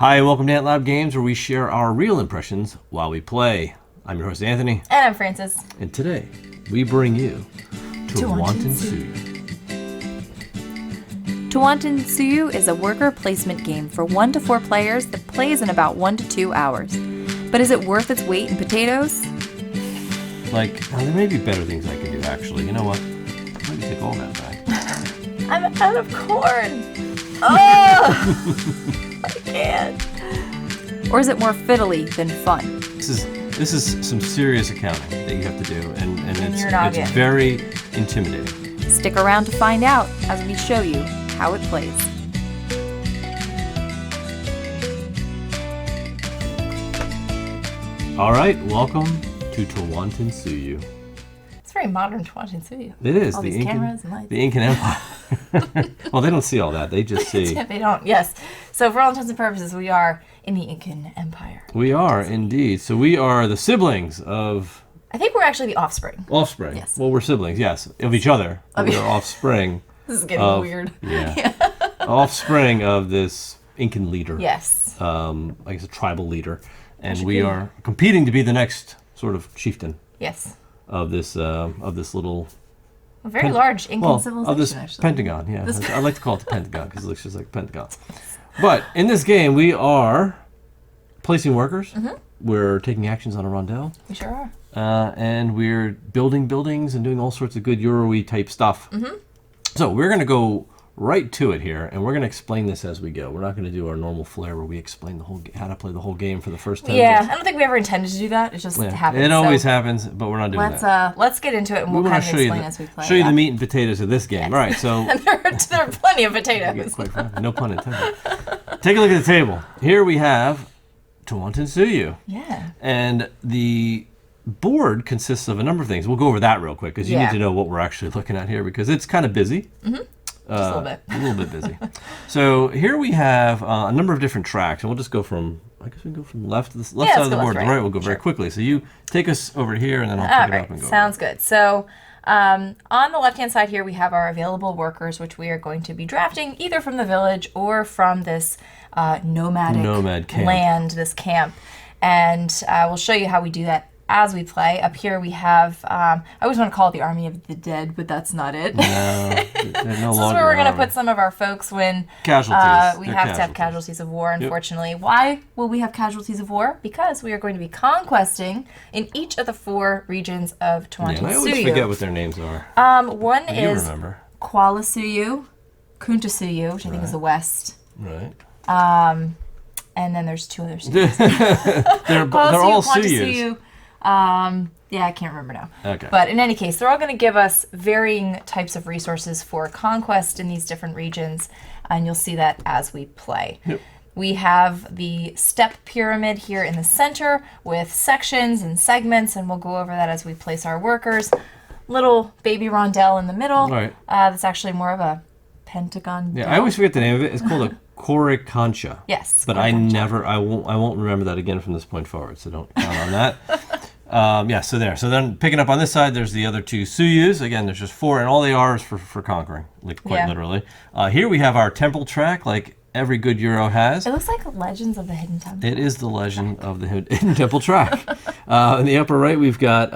Hi, and welcome to Ant Lab Games, where we share our real impressions while we play. I'm your host, Anthony. And I'm Francis. And today, we bring you Tawantinsuyu. Tawantinsuyu is a worker placement game for 1 to 4 players that plays in about 1 to 2 hours. But is it worth its weight in potatoes? There may be better things I can do, actually. You know what? Let me take all that back. I'm out of corn. Oh! I can't. Or is it more fiddly than fun? This is some serious accounting that you have to do, and it's very intimidating. Stick around to find out as we show you how it plays. All right, welcome to Tawantinsuyu. It's very modern Tawantinsuyu. It is. All these cameras and lights. The Incan Empire. Well, they don't see all that. They just see. They don't, yes. So for all intents and purposes, we are in the Incan Empire. We are, indeed. So we are the siblings of... I think we're actually the offspring. Offspring. Yes. Well, we're siblings, yes, of each other. We are offspring. This is getting weird. Yeah. Offspring of this Incan leader. Yes. I guess a tribal leader. And we are competing to be the next sort of chieftain. Yes. Of this little... A very large Incan civilization, of this actually. Pentagon, yeah. I like to call it the Pentagon because it looks just like a Pentagon. But in this game, we are placing workers. Mm-hmm. We're taking actions on a rondel. We sure are. And we're building buildings and doing all sorts of good Euro-y type stuff. Mm-hmm. So we're going to go right to it here, and we're going to explain this as we go. We're not going to do our normal flair where we explain how to play the whole game for the first time. Yeah, I don't think we ever intended to do that. It just happens. It always happens, but we're not doing that. Let's get into it, and we'll kind of explain as we play. Show you the meat and potatoes of this game. Yes. All right, so... and there are plenty of potatoes. Quite frankly, no pun intended. Take a look at the table. Here we have Tawantinsuyu. Yeah. And the board consists of a number of things. We'll go over that real quick, because you need to know what we're actually looking at here, because it's kind of busy. Mm-hmm. Just a little bit. A little bit busy. So here we have a number of different tracks, and we'll just go from, I guess we can go from left side of the board to the right. We'll go very quickly. So you take us over here, and then I'll pick it up and go. Sounds good. So on the left-hand side here, we have our available workers, which we are going to be drafting either from the village or from this nomad camp. Land, this camp. And we'll show you how we do that as we play. Up here we have, I always want to call it the Army of the Dead, but that's not it. No, they're no This longer is where we're going to put some of our folks when casualties. We have to have casualties of war, unfortunately. Yep. Why will we have casualties of war? Because we are going to be conquesting in each of the 4 regions of Tawantinsuyu. I always forget what their names are. One is Qualisuyu, Kuntasuyu, which I think is the west. Right. And then there's 2 other cities. they're all Suyus. Yeah, I can't remember now. Okay. But in any case, they're all going to give us varying types of resources for conquest in these different regions, and you'll see that as we play. Yep. We have the step pyramid here in the center with sections and segments, and we'll go over that as we place our workers. Little baby rondel in the middle. Right. That's actually more of a pentagon. Yeah, I always forget the name of it. It's called a Coricancha. Yes. But I won't remember that again from this point forward, so don't count on that. So there. So then picking up on this side, there's the other 2 Suyus. Again, there's just 4, and all they are is for conquering, quite literally. Here we have our temple track, like every good Euro has. It looks like Legends of the Hidden Temple. It is the Legend of the Hidden Temple track. In the upper right, we've got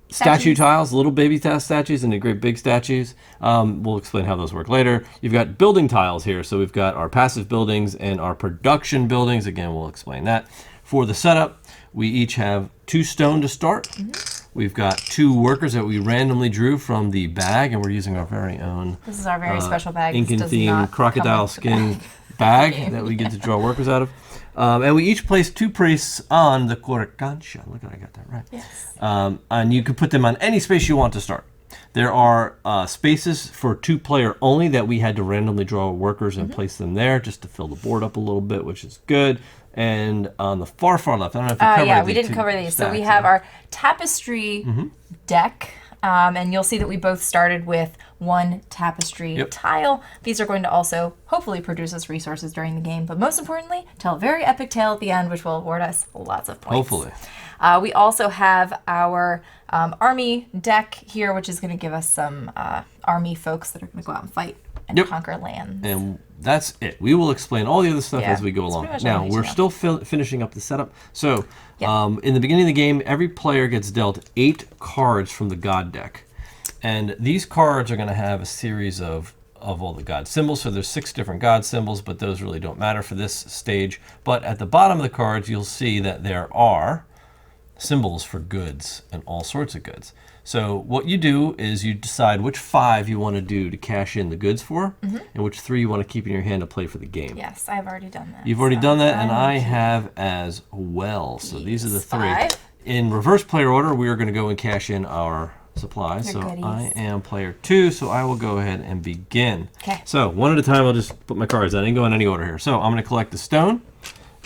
statue tiles, little baby statues, and the great big statues. We'll explain how those work later. You've got building tiles here. So we've got our passive buildings and our production buildings. Again, we'll explain that. For the setup, we each have 2 stone to start. Mm-hmm. We've got 2 workers that we randomly drew from the bag, and we're using our very own... This is our very special bag. Incan-themed crocodile skin bag that we get to draw workers out of. And we each place 2 priests on the Coricancha. Look, I got that right. Yes. And you can put them on any space you want to start. There are spaces for 2-player only that we had to randomly draw workers and place them there just to fill the board up a little bit, which is good. And on the far left, I don't know if you covered yeah, we didn't cover these. So we have our Tapestry Deck, and you'll see that we both started with 1 tapestry tile. These are going to also hopefully produce us resources during the game, but most importantly, tell a very epic tale at the end, which will award us lots of points. Hopefully. We also have our army deck here, which is going to give us some army folks that are going to go out and fight and conquer lands. And that's it. We will explain all the other stuff as we go that's along. pretty much Now, all we need we're to still finishing up the setup. So, in the beginning of the game, every player gets dealt 8 cards from the God deck. And these cards are going to have a series of all the God symbols. So there's 6 different God symbols, but those really don't matter for this stage. But at the bottom of the cards, you'll see that there are symbols for goods and all sorts of goods. So what you do is you decide which 5 you want to do to cash in the goods for, and which 3 you want to keep in your hand to play for the game. Yes, I've already done that. You've already done that, and I have as well. So these are the 3. 5. In reverse player order, we are going to go and cash in our supplies. Your So goodies. I am player 2, so I will go ahead and begin. Okay. So one at a time, I'll just put my cards down. I didn't go in any order here. So I'm going to collect the stone,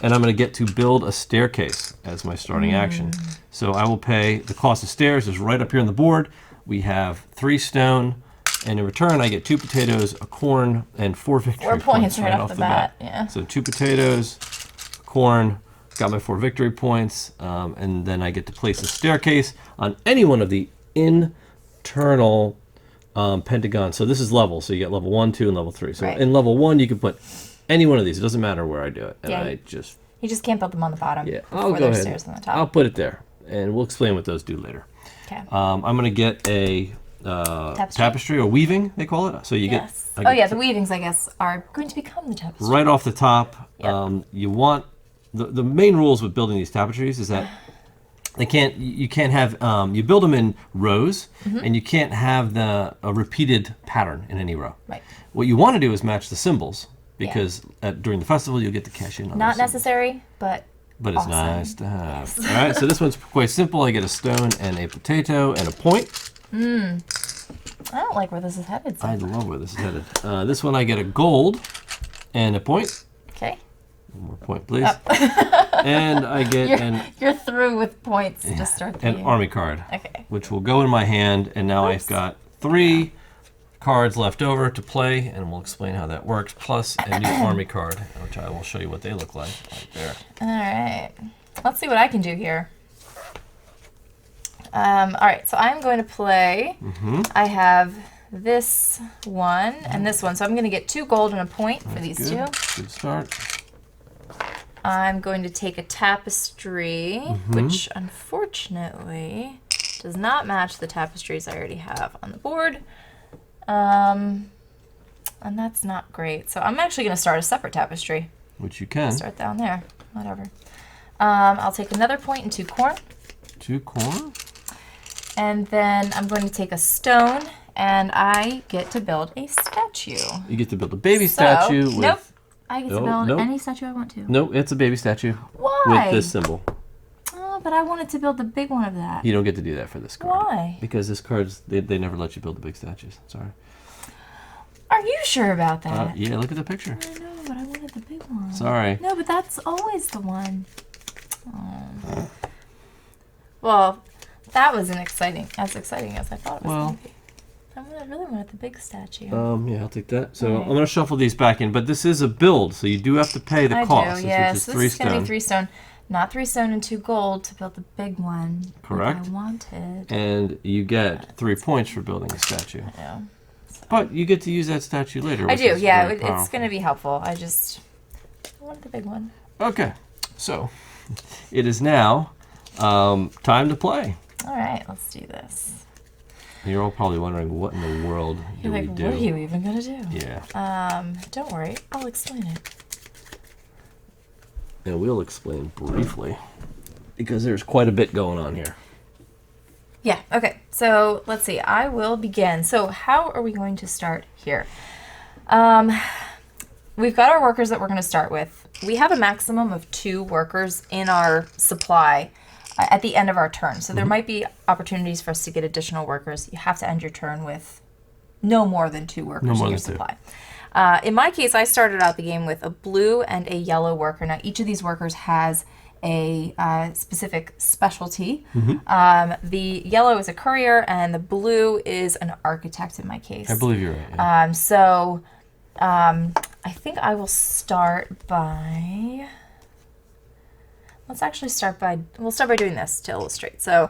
and I'm going to get to build a staircase as my starting action. So I will pay the cost of stairs is right up here on the board. We have 3 stone, and in return I get 2 potatoes, a corn, and 4 victory 4 points right off the bat. Yeah. So 2 potatoes, corn, got my 4 victory points, and then I get to place a staircase on any one of the internal pentagons. So this is level. So you get level 1, 2, and level 3. So in level 1 you can put any one of these. It doesn't matter where I do it. And I just... You just can't build them on the bottom. Yeah, before I'll go there's ahead. stairs on the top. I'll put it there, and we'll explain what those do later. Okay. I'm going to get a tapestry or weaving, they call it. So you get... Oh yeah, the weavings, I guess, are going to become the tapestry. Right off the top, Yep. you want... The main rules with building these tapestries is that you can't have... you build them in rows, and you can't have a repeated pattern in any row. Right. What you want to do is match the symbols, because during the festival you'll get to cash in on Not those symbols. necessary, but it's awesome. nice to have. All right, so this one's quite simple. I get a stone and a potato and a point. I don't like where this is headed. So I love where this is headed. This one I get a gold and a point. Okay. One more point, please. And I get You're through with points to start the an game. army card, Okay. which will go in my hand. And now I've got 3 cards left over to play, and we'll explain how that works, plus a new army card, which I will show you what they look like right there. All right. Let's see what I can do here. All right, so I'm going to play. I have this one and this one, so I'm going to get 2 gold and a point for these Good. 2. Good start. I'm going to take a tapestry, which unfortunately does not match the tapestries I already have on the board. And that's not great. So I'm actually going to start a separate tapestry. Which you can. Start down there. Whatever. I'll take another point and 2 corn. 2 corn. And then I'm going to take a stone, and I get to build a statue. You get to build a baby statue with... Nope. I get to build any statue I want to. Nope, it's a baby statue. Why? With this symbol. Oh, but I wanted to build the big one of that. You don't get to do that for this card. Why? Because this card's... They never let you build the big statues. Sorry. Are you sure about that? Yeah, look at the picture. I know, but I wanted the big one. Sorry. No, but that's always the one. Oh. Well, that was as exciting as I thought it was going to be. I really wanted the big statue. Yeah, I'll take that. So I'm going to shuffle these back in, but this is a build, so you do have to pay the cost, which is so 3 this stone. Is going to be 3 stone. Not 3 stone and 2 gold to build the big one. Correct. Like I wanted. And you get 3 points for building a statue. I know. But you get to use that statue later. I which do, is yeah. very It's going to be helpful. I wanted the big one. Okay, so it is now time to play. All right, let's do this. You're all probably wondering, what in the world do we do? What are you even going to do? Yeah. Don't worry. I'll explain it. And we'll explain briefly, because there's quite a bit going on here. Yeah, okay. So let's see. I will begin. So how are we going to start here? We've got our workers that we're going to start with. We have a maximum of 2 workers in our supply at the end of our turn. So there might be opportunities for us to get additional workers. You have to end your turn with no more than 2 workers in your supply. In my case, I started out the game with a blue and a yellow worker. Now, each of these workers has a specific specialty. The yellow is a courier, and the blue is an architect in my case. I believe you're right. Yeah. I think I will start by let's actually we'll start by doing this to illustrate. So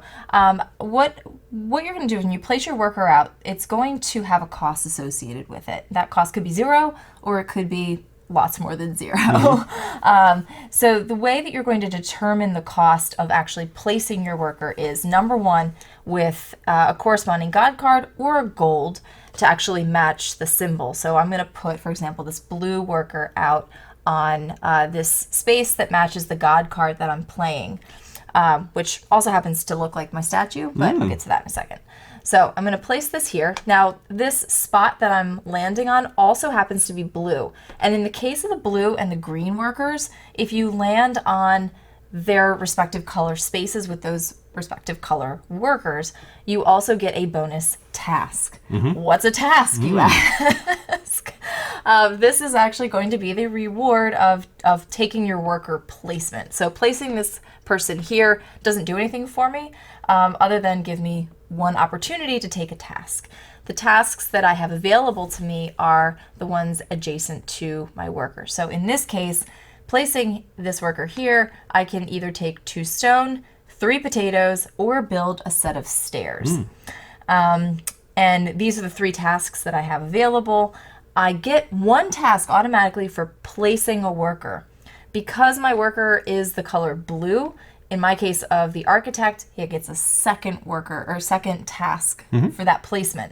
what you're going to do when you place your worker out, it's going to have a cost associated with it. That cost could be 0, or it could be lots more than 0. So the way that you're going to determine the cost of actually placing your worker is, number 1, with a corresponding God card or a gold to actually match the symbol. So I'm going to put, for example, this blue worker out on this space that matches the God card that I'm playing, which also happens to look like my statue, but I'll get to that in a second. So I'm going to place this here. Now, this spot that I'm landing on also happens to be blue. And in the case of the blue and the green workers, if you land on their respective color spaces with those respective color workers, you also get a bonus task. What's a task, you ask? This is actually going to be the reward of taking your worker placement. So placing this person here doesn't do anything for me other than give me one opportunity to take a task. The tasks that I have available to me are the ones adjacent to my worker. So in this case, placing this worker here, I can either take 2 stone, 3 potatoes, or build a set of stairs. And these are the 3 tasks that I have available. I get 1 task automatically for placing a worker. Because my worker is the color blue, in my case of the architect, he gets a second worker or second task for that placement.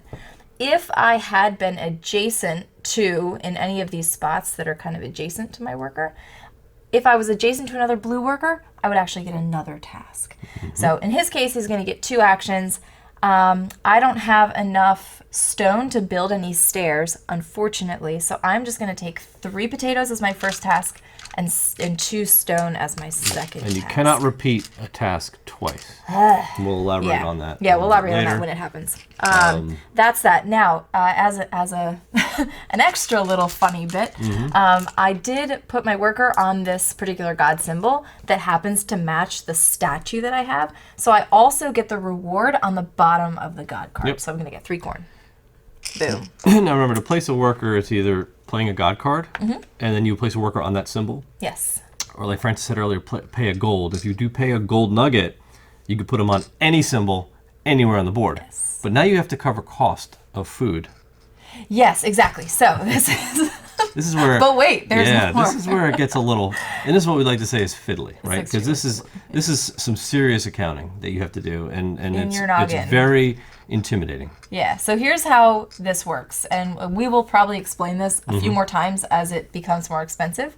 If I had been adjacent to, in any of these spots that are kind of adjacent to my worker, if I was adjacent to another blue worker, I would actually get another task. So in his case, he's going to get 2 actions. I don't have enough stone to build any stairs, unfortunately, so I'm just going to take 3 potatoes as my first task and 2 stone as my second task. And you cannot repeat a task twice. We'll elaborate on that. Yeah, we'll elaborate on that when it happens. That's that. Now, as a an extra little funny bit, I did put my worker on this particular god symbol that happens to match the statue that I have. So I also get the reward on the bottom of the god card. So I'm going to get 3 corn. Boom. Now remember, to place a worker, it's either playing a god card, and then you place a worker on that symbol. Yes. Or like Francis said earlier, pay a gold. If you do pay a gold nugget, you could put them on any symbol, anywhere on the board. Yes. But now you have to cover cost of food. Yes, exactly. So this is... This is where... But wait, there's more. This is where it gets a little... And this is what we like to say is fiddly, right? Because this is some serious accounting that you have to do, and it's very intimidating. Yeah, so here's how this works, and we will probably explain this a few more times as it becomes more expensive.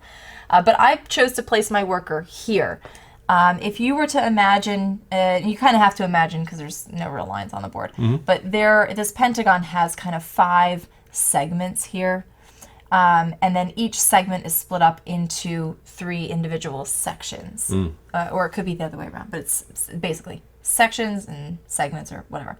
But I chose to place my worker here. If you were to imagine, you kind of have to imagine because there's no real lines on the board, but this pentagon has kind of 5 segments here. And then each segment is split up into 3 individual sections. Or it could be the other way around, but it's basically sections and segments or whatever.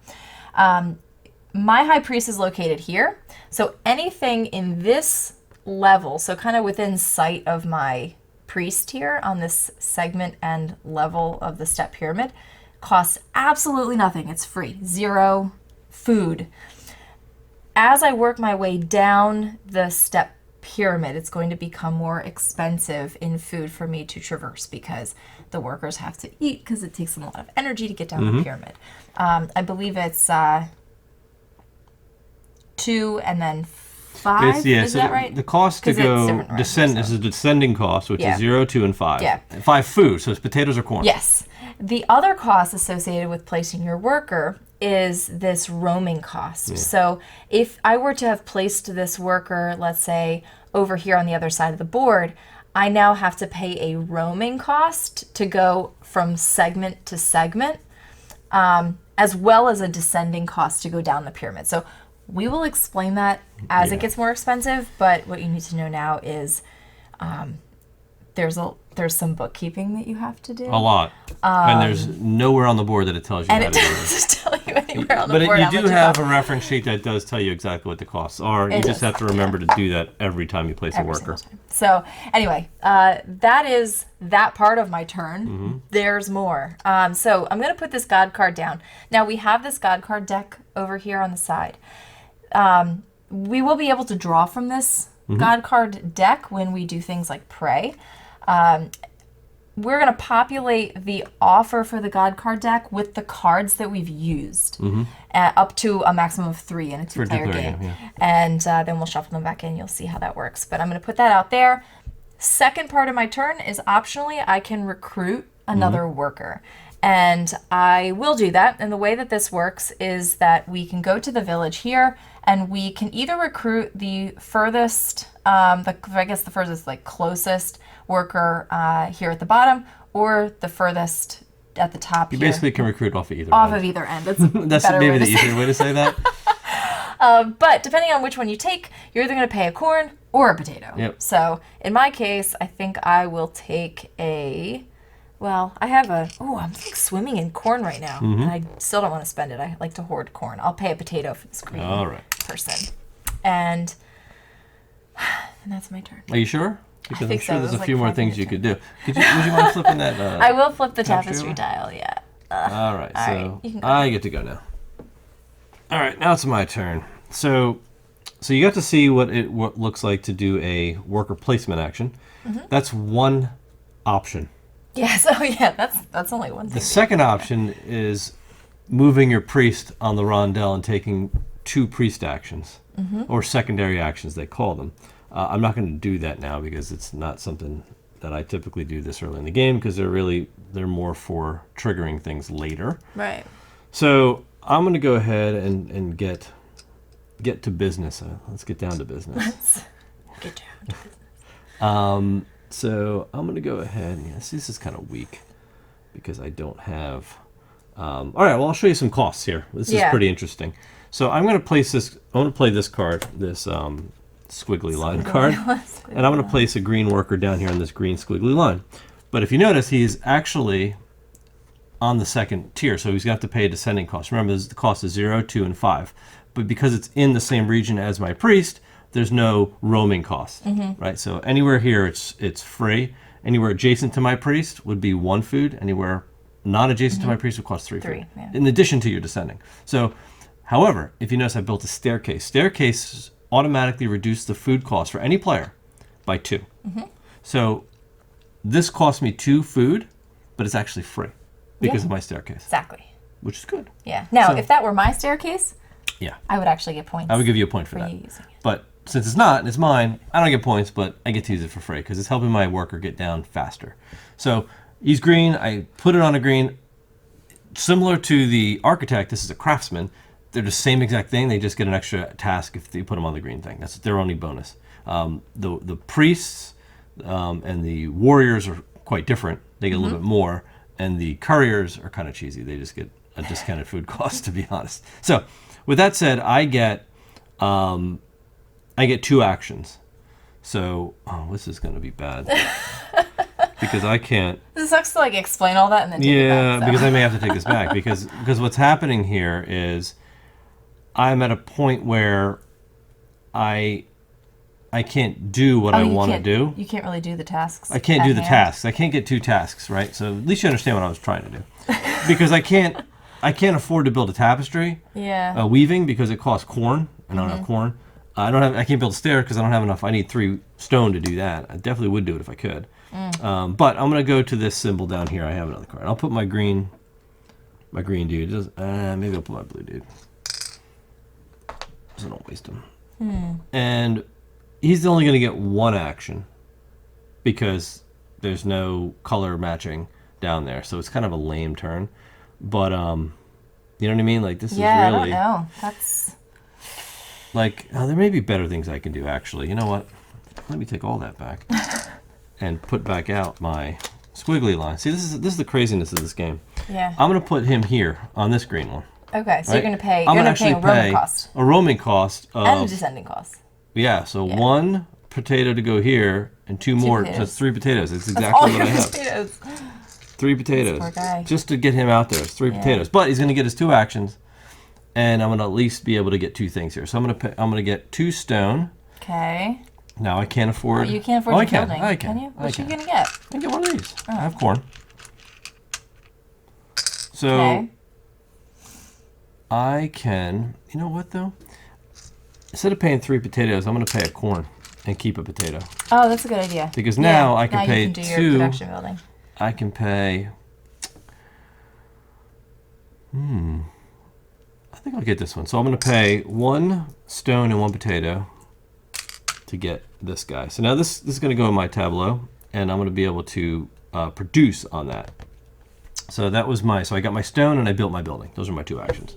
My high priest is located here. So anything in this level, so kind of within sight of my priest here on this segment and level of the step pyramid, costs absolutely nothing. It's free. 0 food. As I work my way down the step pyramid, it's going to become more expensive in food for me to traverse because the workers have to eat because it takes them a lot of energy to get down the pyramid. I believe it's 2 and then 5. Is that right? The cost to go descend is a descending cost, which is 0, 2, and 5. Yeah. 5 food, so it's potatoes or corn. Yes. The other cost associated with placing your worker is this roaming cost. So if I were to have placed this worker, let's say, over here on the other side of the board, I now have to pay a roaming cost to go from segment to segment, as well as a descending cost to go down the pyramid. So we will explain that as it gets more expensive, but what you need to know now is there's some bookkeeping that you have to do. A lot. And there's nowhere on the board that it tells you and how it to do it. doesn't tell you anywhere on the board. But you do have a reference sheet that does tell you exactly what the costs are. You just have to remember to do that every time you place a worker. So anyway, that is that part of my turn. There's more. So I'm going to put this God card down. Now we have this God card deck over here on the side. We will be able to draw from this God card deck when we do things like pray. we're going to populate the offer for the God card deck with the cards that we've used, up to a maximum of 3 in a 2-player game. Yeah. And then we'll shuffle them back in. You'll see how that works. But I'm going to put that out there. Second part of my turn is optionally I can recruit another worker. And I will do that. And the way that this works is that we can go to the village here and we can either recruit the furthest, the furthest, like closest worker here at the bottom, or the furthest at the top You here. basically can recruit off of either Off end. of either end. That's maybe the easier way to say that. But depending on which one you take, you're either going to pay a corn or a potato. Yep. So in my case, I think I will take a... Well, I have I'm like swimming in corn right now, and I still don't want to spend it. I like to hoard corn. I'll pay a potato for this green person. And that's my turn. Are you sure? Because I'm think sure so. there's It a was few like more 5 things you minutes could do. Would you mind flipping that? I will flip the tapestry tapestry dial, yeah. All right, all so right, you can go. I get to go now. All right, now it's my turn. So you got to see what it looks like to do a worker placement action. That's one option. Yes, oh yeah, that's only one thing. The second option is moving your priest on the rondel and taking 2 priest actions, or secondary actions they call them. I'm not going to do that now because it's not something that I typically do this early in the game, because they're more for triggering things later. Right. So I'm going to go ahead and get to business. Let's get down to business. Let's get down to business. So I'm going to go ahead. Yes, this is kind of weak because I don't have... all right, well, I'll show you some costs here. This is pretty interesting. So I'm going to place this... I want to play this card, this squiggly line card. And I'm going to place a green worker down here on this green squiggly line. But if you notice, he's actually on the second tier, so he's going to have to pay a descending cost. Remember, the cost is 0, 2, and 5. But because it's in the same region as my priest, there's no roaming cost, right? So anywhere here, it's free. Anywhere adjacent to my priest would be 1 food. Anywhere not adjacent to my priest would cost 3 food, in addition to your descending. So, however, if you notice, I built a staircase. Staircase automatically reduce the food cost for any player by 2. So this cost me 2 food, but it's actually free because of my staircase. Exactly. Which is good. Yeah. Now, if that were my staircase, I would actually get points. I would give you a point for that. you using it. But since it's not, and it's mine, I don't get points, but I get to use it for free because it's helping my worker get down faster. So he's green. I put it on a green. Similar to the architect, this is a craftsman. They're the same exact thing. They just get an extra task if you put them on the green thing. That's their only bonus. The priests and the warriors are quite different. They get a little bit more. And the couriers are kind of cheesy. They just get a discounted food cost, to be honest. So with that said, I get 2 actions. So, this is going to be bad. Because I can't... This sucks to explain all that and then take it back. Because I may have to take this back. Because what's happening here is I'm at a point where I can't do what I want to do. You can't really do the tasks. I can't do the tasks. I can't get 2 tasks, right? So at least you understand what I was trying to do. Because I can't afford to build a tapestry. Yeah. Weaving because it costs corn, and I don't have corn. I can't build a stair because I don't have enough. I need 3 stone to do that. I definitely would do it if I could. But I'm going to go to this symbol down here. I have another card. I'll put my green dude. Maybe I'll put my blue dude. So don't waste him. And he's only going to get 1 action because there's no color matching down there. So it's kind of a lame turn. But, you know what I mean? This is really... I don't know. That's... there may be better things I can do, actually. You know what? Let me take all that back and put back out my squiggly line. See, this is the craziness of this game. Yeah. I'm going to put him here on this green one. Okay, so right? you're going to pay a roaming cost. A roaming cost of... And a descending cost. Yeah, so 1 potato to go here and 2 more. Potatoes. So it's 3 potatoes. It's exactly what I have. Potatoes. 3 potatoes. Poor guy. Just to get him out there. It's 3 potatoes. But he's going to get his 2 actions. And I'm going to at least be able to get 2 things here. So I'm going to get 2 stone. Okay. Now I can't afford... you can't afford building. I can. Can you? What are you going to get? I can get 1 of these. I have corn. So I can... You know what, though? Instead of paying 3 potatoes, I'm going to pay a corn and keep a potato. Oh, that's a good idea. Because now I can pay you can do 2... your production building. I can pay... I think I'll get this one. So I'm going to pay 1 stone and 1 potato to get this guy. So now this is going to go in my tableau, and I'm going to be able to produce on that. So that was so I got my stone and I built my building. Those are my 2 actions.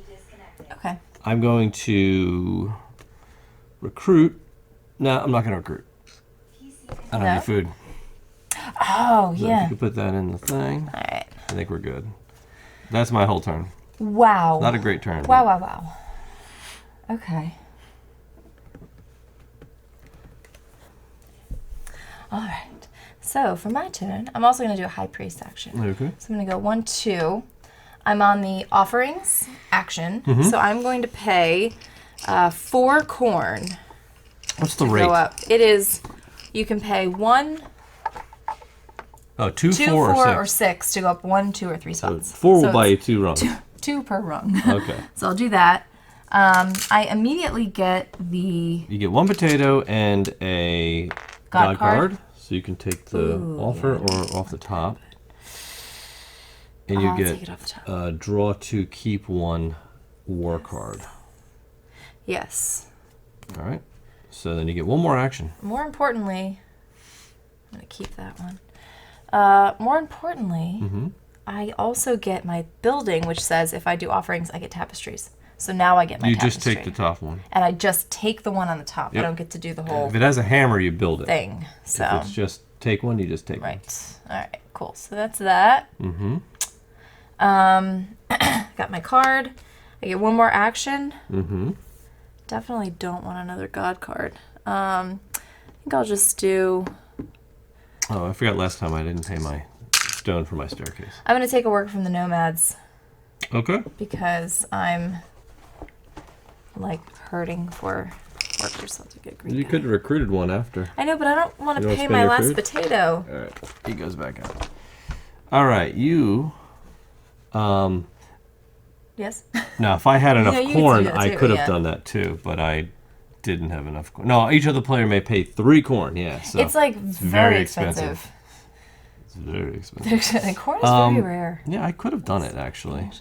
Okay. I'm going to recruit. No, I'm not going to recruit. I don't have any food. Oh, So yeah. you can put that in the thing. All right. I think we're good. That's my whole turn. Wow. Not a great turn. Wow, wow, wow. Okay. All right. So for my turn, I'm also going to do a high priest action. Okay. So I'm going to go 1, 2. I'm on the offerings action. So I'm going to pay 4 corn. What's the to rate? Go up. It is, you can pay 1, Oh, 2, 2, 4, 4, or or 6. To go up 1, 2, or 3 spots. So 4 will So buy you it's 2 rungs. 2 per rung. Okay. So I'll do that. I immediately get the You get 1 potato and a God card. So you can take the offer or off the top. And you I'll get take it off the top. draw to keep 1 war card. Yes. All right. So then you get 1 more action. More importantly, I'm going to keep that one. More importantly, I also get my building, which says if I do offerings, I get tapestries. So now I get my tapestry. You just take the top one. And I just take the one on the top. Yep. I don't get to do the whole If it has a hammer, you build it. thing. So If it's just take one, you just take one. right. All right. Cool. So that's that. Got my card. I get 1 more action. Definitely don't want another god card. I think I'll just do... Oh, I forgot last time I didn't pay my stone for my staircase. I'm going to take a work from the nomads. Okay. Because I'm like hurting for workers. So I'll take a green You guy. could have recruited 1 after. I know, but I don't want You to don't pay spend my your last food? potato. All right. He goes back out. All right. You... Yes? Now, if I had enough Yeah, you could corn, do that I too, could have yeah. done that too, but I didn't have enough corn. No, each other player may pay 3 corn, yeah. So It's like very very expensive. It's very expensive. And corn is very rare. Yeah, I could have done it, actually.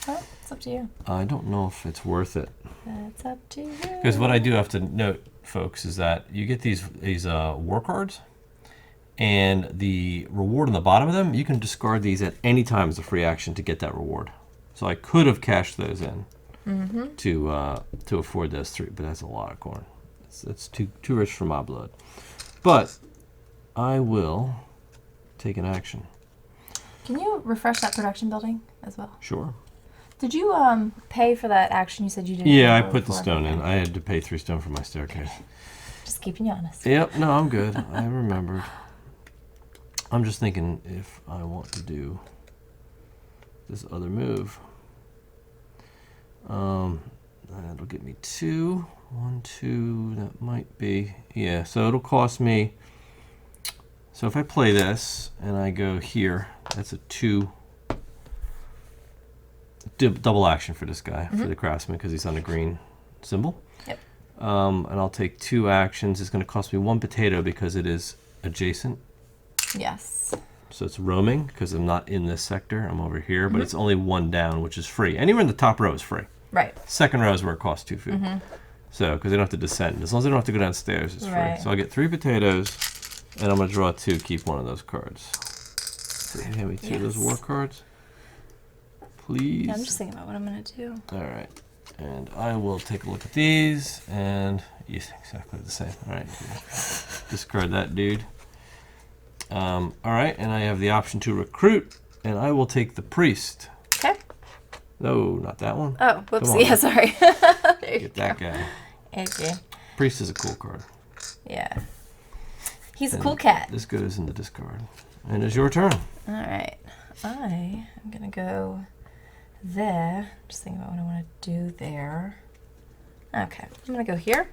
Well, it's up to you. I don't know if it's worth it. It's up to you. Because what I do have to note, folks, is that you get these war cards, and the reward on the bottom of them, you can discard these at any time as a free action to get that reward. So I could have cashed those in to afford those 3, but that's a lot of corn. It's too rich for my blood. But I will take an action. Can you refresh that production building as well? Sure. Did you pay for that action you said you didn't? Yeah, I pay put the for? stone in. I had to pay 3 stone for my staircase. Just keeping you honest. Yep, no, I'm good. I remembered. I'm just thinking if I want to do this other move. That'll get me 2. 1, 2, that might be, yeah, so it'll cost me, so if I play this and I go here, that's a 2 double action for this guy, for the craftsman, because he's on a green symbol. Yep. And I'll take 2 actions. It's going to cost me 1 potato because it is adjacent. Yes. So it's roaming because I'm not in this sector. I'm over here, but it's only 1 down, which is free. Anywhere in the top row is free. Right. Second row is where it costs 2 food. So, because they don't have to descend. As long as they don't have to go downstairs, it's Right. free. So I'll get 3 potatoes, and I'm going to draw 2, keep 1 of those cards. So you hand me 2 of those war cards, please. Yeah, I'm just thinking about what I'm going to do. All right. And I will take a look at these, and yes, exactly the same. All right. Discard that dude. All right, and I have the option to recruit, and I will take the priest. Okay. No, not that one. Oh, whoops. Come on. Yeah, sorry. There you Get that guy. Okay. Priest is a cool card. Yeah. He's a cool cat. This goes in the discard. And it's your turn. All right. I am going to go there. Just thinking about what I want to do there. Okay. I'm going to go here.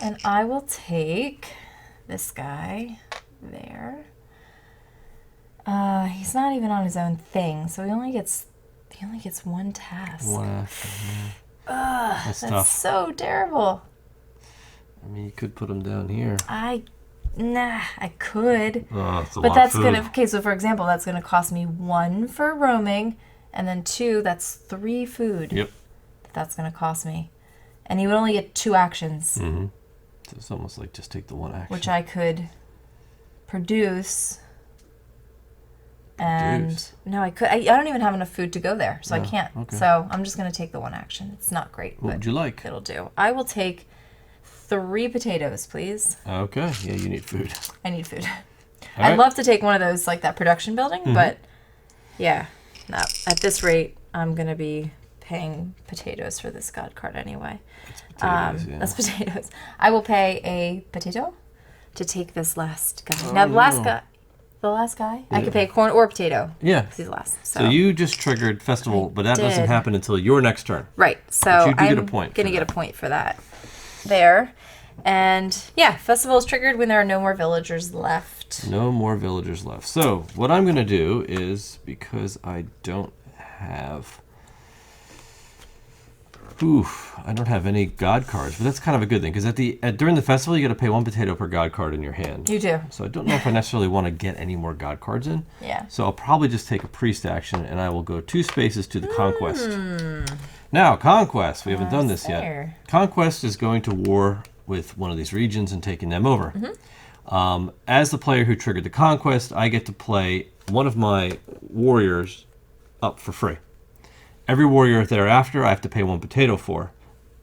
And I will take this guy there. He's not even on his own thing, so he only gets 1 task. 1 action. Yeah. Ugh, That's that's tough. so terrible. I mean, you could put him down here. I Nah, I could. It's a But lot that's of food. gonna. Okay, so for example, that's gonna cost me 1 for roaming, and then 2. That's 3 food. Yep. That's gonna cost me, and you would only get 2 actions, So it's almost like just take the one action. which I could produce. And no, I could. I don't even have enough food to go there, so I can't. okay. So I'm just gonna take the 1 action. It's not great, What but would you like? it'll do. I will take 3 potatoes, please. Okay. Yeah, you need food. I need food. All I'd right. love to take one of those, like that production building, but yeah, no. At this rate, I'm gonna be paying potatoes for this god card anyway. Potatoes, yeah. That's potatoes. I will pay a potato to take this last guy. Oh, now, no. the last guy, I could pay a corn or a potato. Yeah. Because he's last. So you just triggered festival, but that doesn't did. happen until your next turn. Right. So you do get a I'm point for gonna get a that. point for that. There. And yeah, festival is triggered when there are no more villagers left. No more villagers left. So what I'm going to do is, because I don't have... I don't have any god cards, but that's kind of a good thing, because during the festival, you got to pay 1 potato per god card in your hand. You do. So I don't know if I necessarily want to get any more god cards in. Yeah. So I'll probably just take a priest action, and I will go 2 spaces to the Conquest. Now, Conquest. We haven't done this there. yet. Conquest is going to war with one of these regions and taking them over. As the player who triggered the Conquest, I get to play one of my warriors up for free. Every warrior thereafter, I have to pay 1 potato for.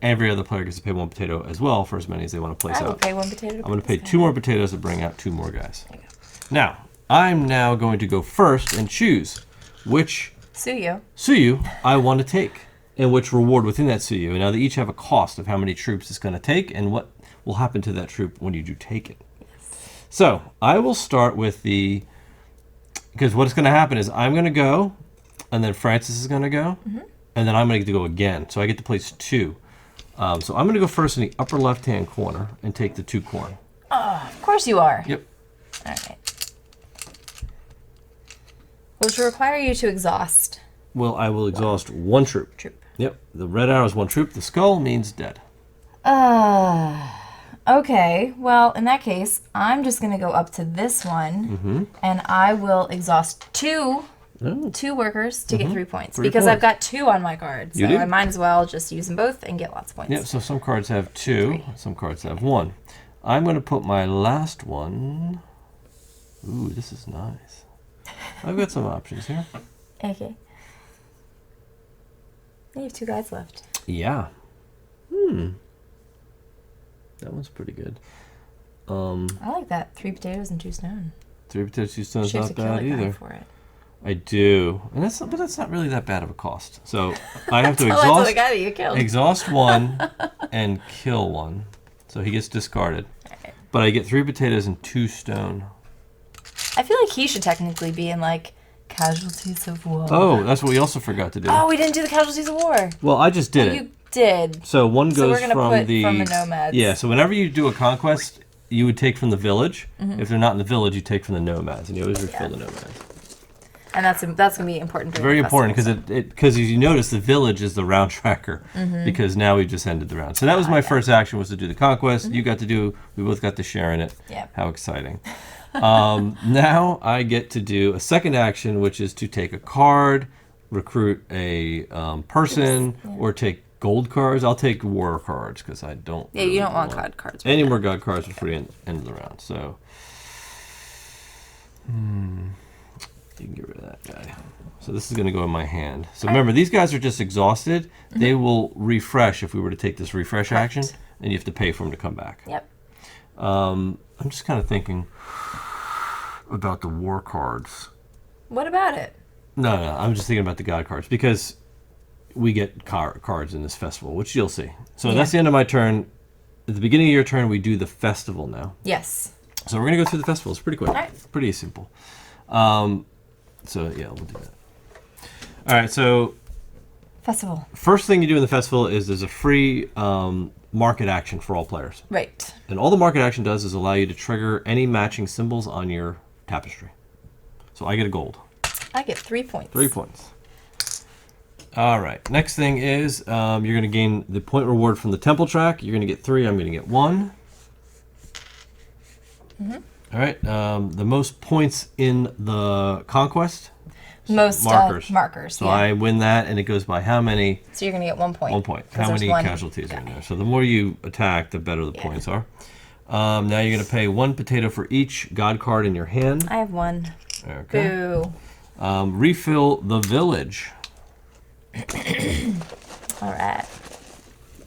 Every other player gets to pay 1 potato as well for as many as they want to place I will out. pay 1 potato. I'm going to pay 2 more potatoes to bring out 2 more guys. Now, I'm now going to go first and choose which Suyu I want to take, and which reward within that Suyu. Now, they each have a cost of how many troops it's going to take and what will happen to that troop when you do take it. So, I will start with because what's going to happen is I'm going to go, and then Francis is going to go, and then I'm going to go again. So I get to place 2. So I'm going to go first in the upper left-hand corner and take the 2 corn. Oh, of course you are. Yep. All right. Which will require you to exhaust. Well, I will exhaust 1 troop. Yep. The red arrow is 1 troop. The skull means dead. Okay. Well, in that case, I'm just going to go up to this one, and I will exhaust 2 workers to get 3 points. 3 because points. I've got 2 on my card. So You do? I might as well just use them both and get lots of points. Yep, so some cards have 2, some cards have 1. I'm going to put my last one... Ooh, this is nice. I've got some options here. Okay. You have 2 guys left. Yeah. That one's pretty good. I like that. 3 potatoes and 2 stone. 3 potatoes, 2 stones, She has not to kill bad a guy either. for it. I do. And but that's not really that bad of a cost. So I have to Tell that to the guy that you killed. exhaust 1 and kill 1. So he gets discarded. Right. But I get 3 potatoes and 2 stone. I feel like he should technically be in, like, casualties of war. Oh, that's what we also forgot to do. Oh, we didn't do the casualties of war. Well, I just did it. You did. So one goes we're gonna from put the from the nomads. Yeah, so whenever you do a conquest, you would take from the village. If they're not in the village, you take from the nomads, and you always refill the nomads. And that's gonna be important. Very important because as you notice, the village is the round tracker because now we just ended the round. So that was my first action, was to do the conquest. You got to do. We both got to share in it. Yep. How exciting! Now I get to do a second action, which is to take a card, recruit a person, or take gold cards. I'll take war cards because I don't. Yeah, you don't want god cards. Any more god cards before the end of the round. So. You can get rid of that guy. So this is going to go in my hand. So remember, these guys are just exhausted. They will refresh if we were to take this refresh action, and you have to pay for them to come back. Yep. I'm just kind of thinking about the war cards. What about it? No, I'm just thinking about the god cards because we get cards in this festival, which you'll see. So that's the end of my turn. At the beginning of your turn, we do the festival now. Yes. So we're going to go through the festival. It's pretty quick. All right. Pretty simple. So yeah, we'll do that. All right, so Festival. first thing you do in the festival is there's a free market action for all players. Right. And all the market action does is allow you to trigger any matching symbols on your tapestry. So I get a gold. I get 3 points. 3 points. All right, next thing is you're going to gain the point reward from the temple track. You're going to get 3. I'm going to get 1. All right. The most points in the Conquest? Most markers. So I win that, and it goes by how many? So you're going to get 1 point. 1 point. How many casualties are in there? So the more you attack, the better the points are. Now you're going to pay 1 potato for each god card in your hand. I have 1. Okay. Boo. Refill the village. All right.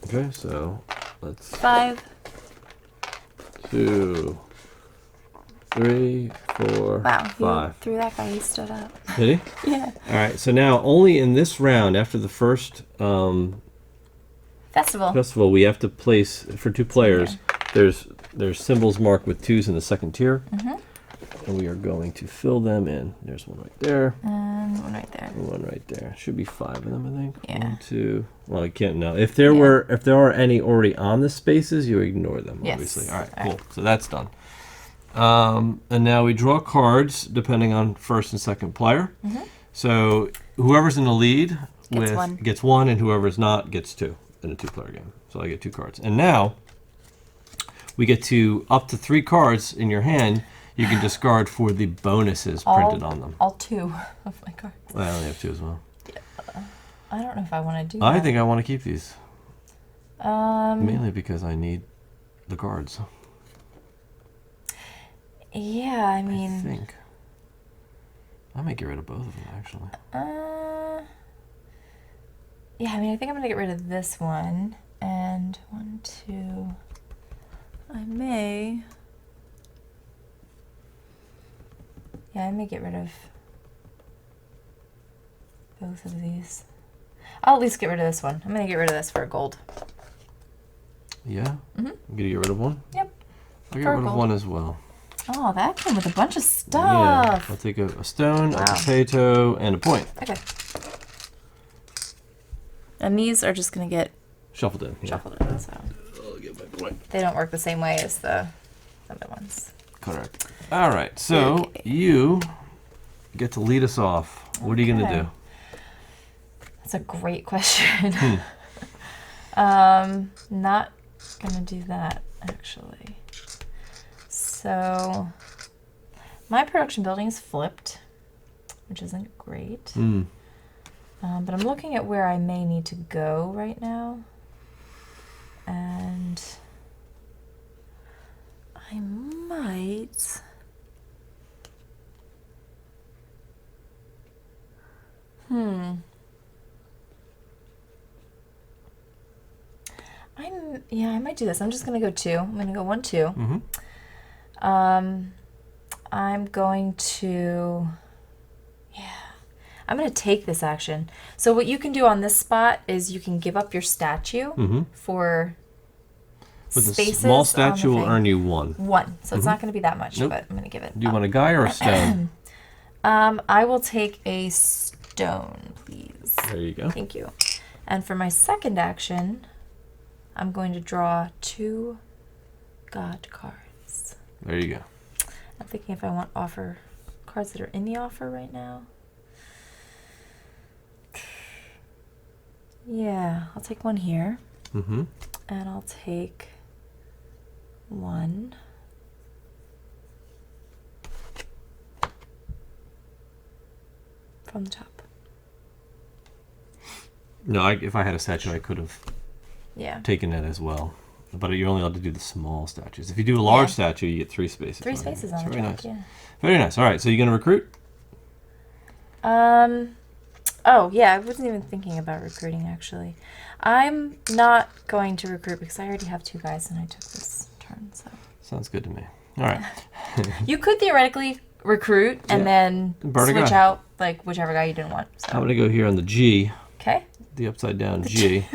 Okay, so let's... 5. 2, 3, 4, wow, 5. You threw that guy, he stood up. Did he? Yeah. All right, so now only in this round, after the first festival, we have to place, for 2 players, there's symbols marked with 2s in the second tier. And we are going to fill them in. There's 1 right there. And 1 right there. 1 right there. Should be 5 of them, I think. Yeah. 1, 2. Well, I can't know. If there are any already on the spaces, you ignore them, obviously. All right, cool. So that's done. And now we draw cards depending on first and second player. So whoever's in the lead gets 1, and whoever's not gets 2 in a 2-player game. So I get 2 cards. And now we get to up to 3 cards in your hand. You can discard for the bonuses printed on them. All 2 of my cards. I only have 2 as well. Yeah. I don't know if I want to do that. I think I want to keep these. Mainly because I need the cards. Yeah, I mean... I think. I might get rid of both of them, actually. Yeah, I mean, I think I'm going to get rid of this one. And 1, 2... I may... Yeah, I may get rid of both of these. I'll at least get rid of this one. I'm going to get rid of this for a gold. Yeah? I'm going to get rid of 1? Yep. I'll get rid of 1 as well. Oh, that came with a bunch of stuff. Yeah, I'll take a stone, a potato, and a point. Okay. And these are just going to get shuffled in. Yeah. Shuffled in, so. I'll get my point. They don't work the same way as the other ones. Correct. All right, so you get to lead us off. What are you going to do? That's a great question. Not going to do that, actually. So, my production building is flipped, which isn't great. But I'm looking at where I may need to go right now. And I might... I might do this. I'm just going to go 2. I'm going to go 1, 2. I'm going to... I'm going to take this action. So what you can do on this spot is you can give up your statue for spaces. The small statue will earn you 1. 1. So it's not going to be that much, but I'm going to give it. Do you want a guy or a stone? I will take a stone, please. There you go. Thank you. And for my second action, I'm going to draw 2 god cards. There you go. I'm thinking if I want offer cards that are in the offer right now. Yeah, I'll take 1 here. And I'll take 1. From the top. No, if I had a statue, I could have taken it as well. But you're only allowed to do the small statues. If you do a large statue, you get 3 spaces. 3 spaces on the very top, nice. yeah. Very nice. All right, so you're going to recruit? Oh, yeah, I wasn't even thinking about recruiting, actually. I'm not going to recruit because I already have 2 guys and I took this turn, so. Sounds good to me. All right. You could theoretically recruit and then switch out like whichever guy you didn't want. So. I'm going to go here on the G. Okay. The upside down G.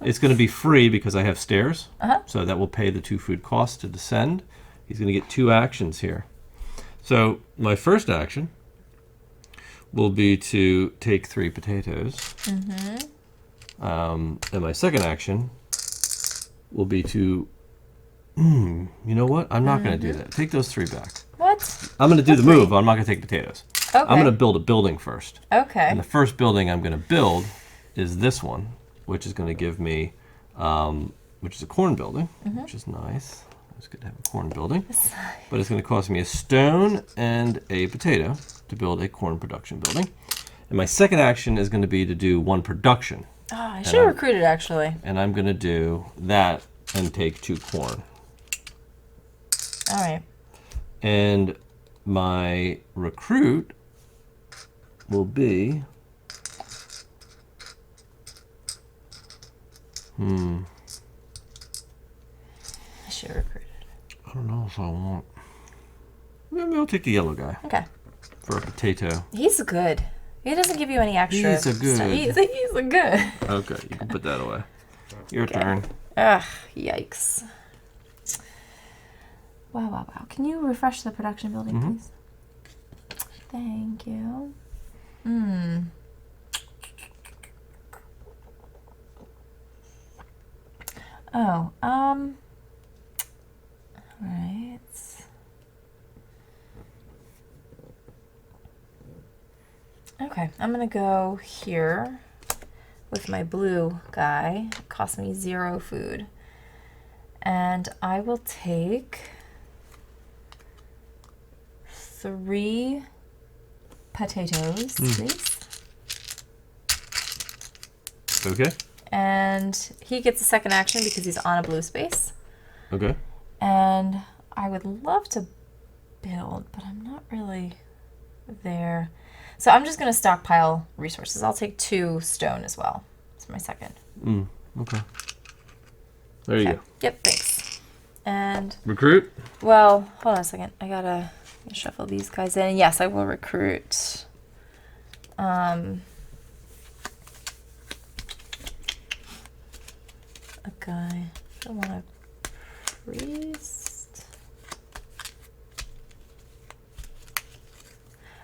It's going to be free because I have stairs. So that will pay the 2 food costs to descend. He's going to get 2 actions here. So my first action will be to take 3 potatoes. And my second action will be to, you know what? I'm not going to do that. Take those 3 back. What? I'm going to do the move, but I'm not going to take potatoes. Okay. I'm going to build a building first. Okay. And the first building I'm going to build is this one, which is going to give me, which is a corn building, which is nice. It's good to have a corn building. But it's going to cost me a stone and a potato to build a corn production building. And my second action is going to be to do 1 production. Oh, I should have recruited, actually. And I'm going to do that and take 2 corn. All right. And my recruit will be... I should have recruited. I don't know if I want... Maybe I'll take the yellow guy. Okay. For a potato. He's good. He doesn't give you any extra. He's a good. Stuff. He's a good. Okay, you can put that away. Your turn. Ugh, yikes. Wow. Can you refresh the production building, please? Thank you. Oh, all right. Okay, I'm gonna go here with my blue guy. It cost me 0 food. And I will take 3 potatoes, please. Okay. And he gets a second action because he's on a blue space. Okay. And I would love to build, but I'm not really there. So I'm just going to stockpile resources. I'll take 2 stone as well. That's my second. Okay. There you go. Yep, thanks. And... Recruit? Well, hold on a second. I gotta shuffle these guys in. Yes, I will recruit. A guy. I want a priest.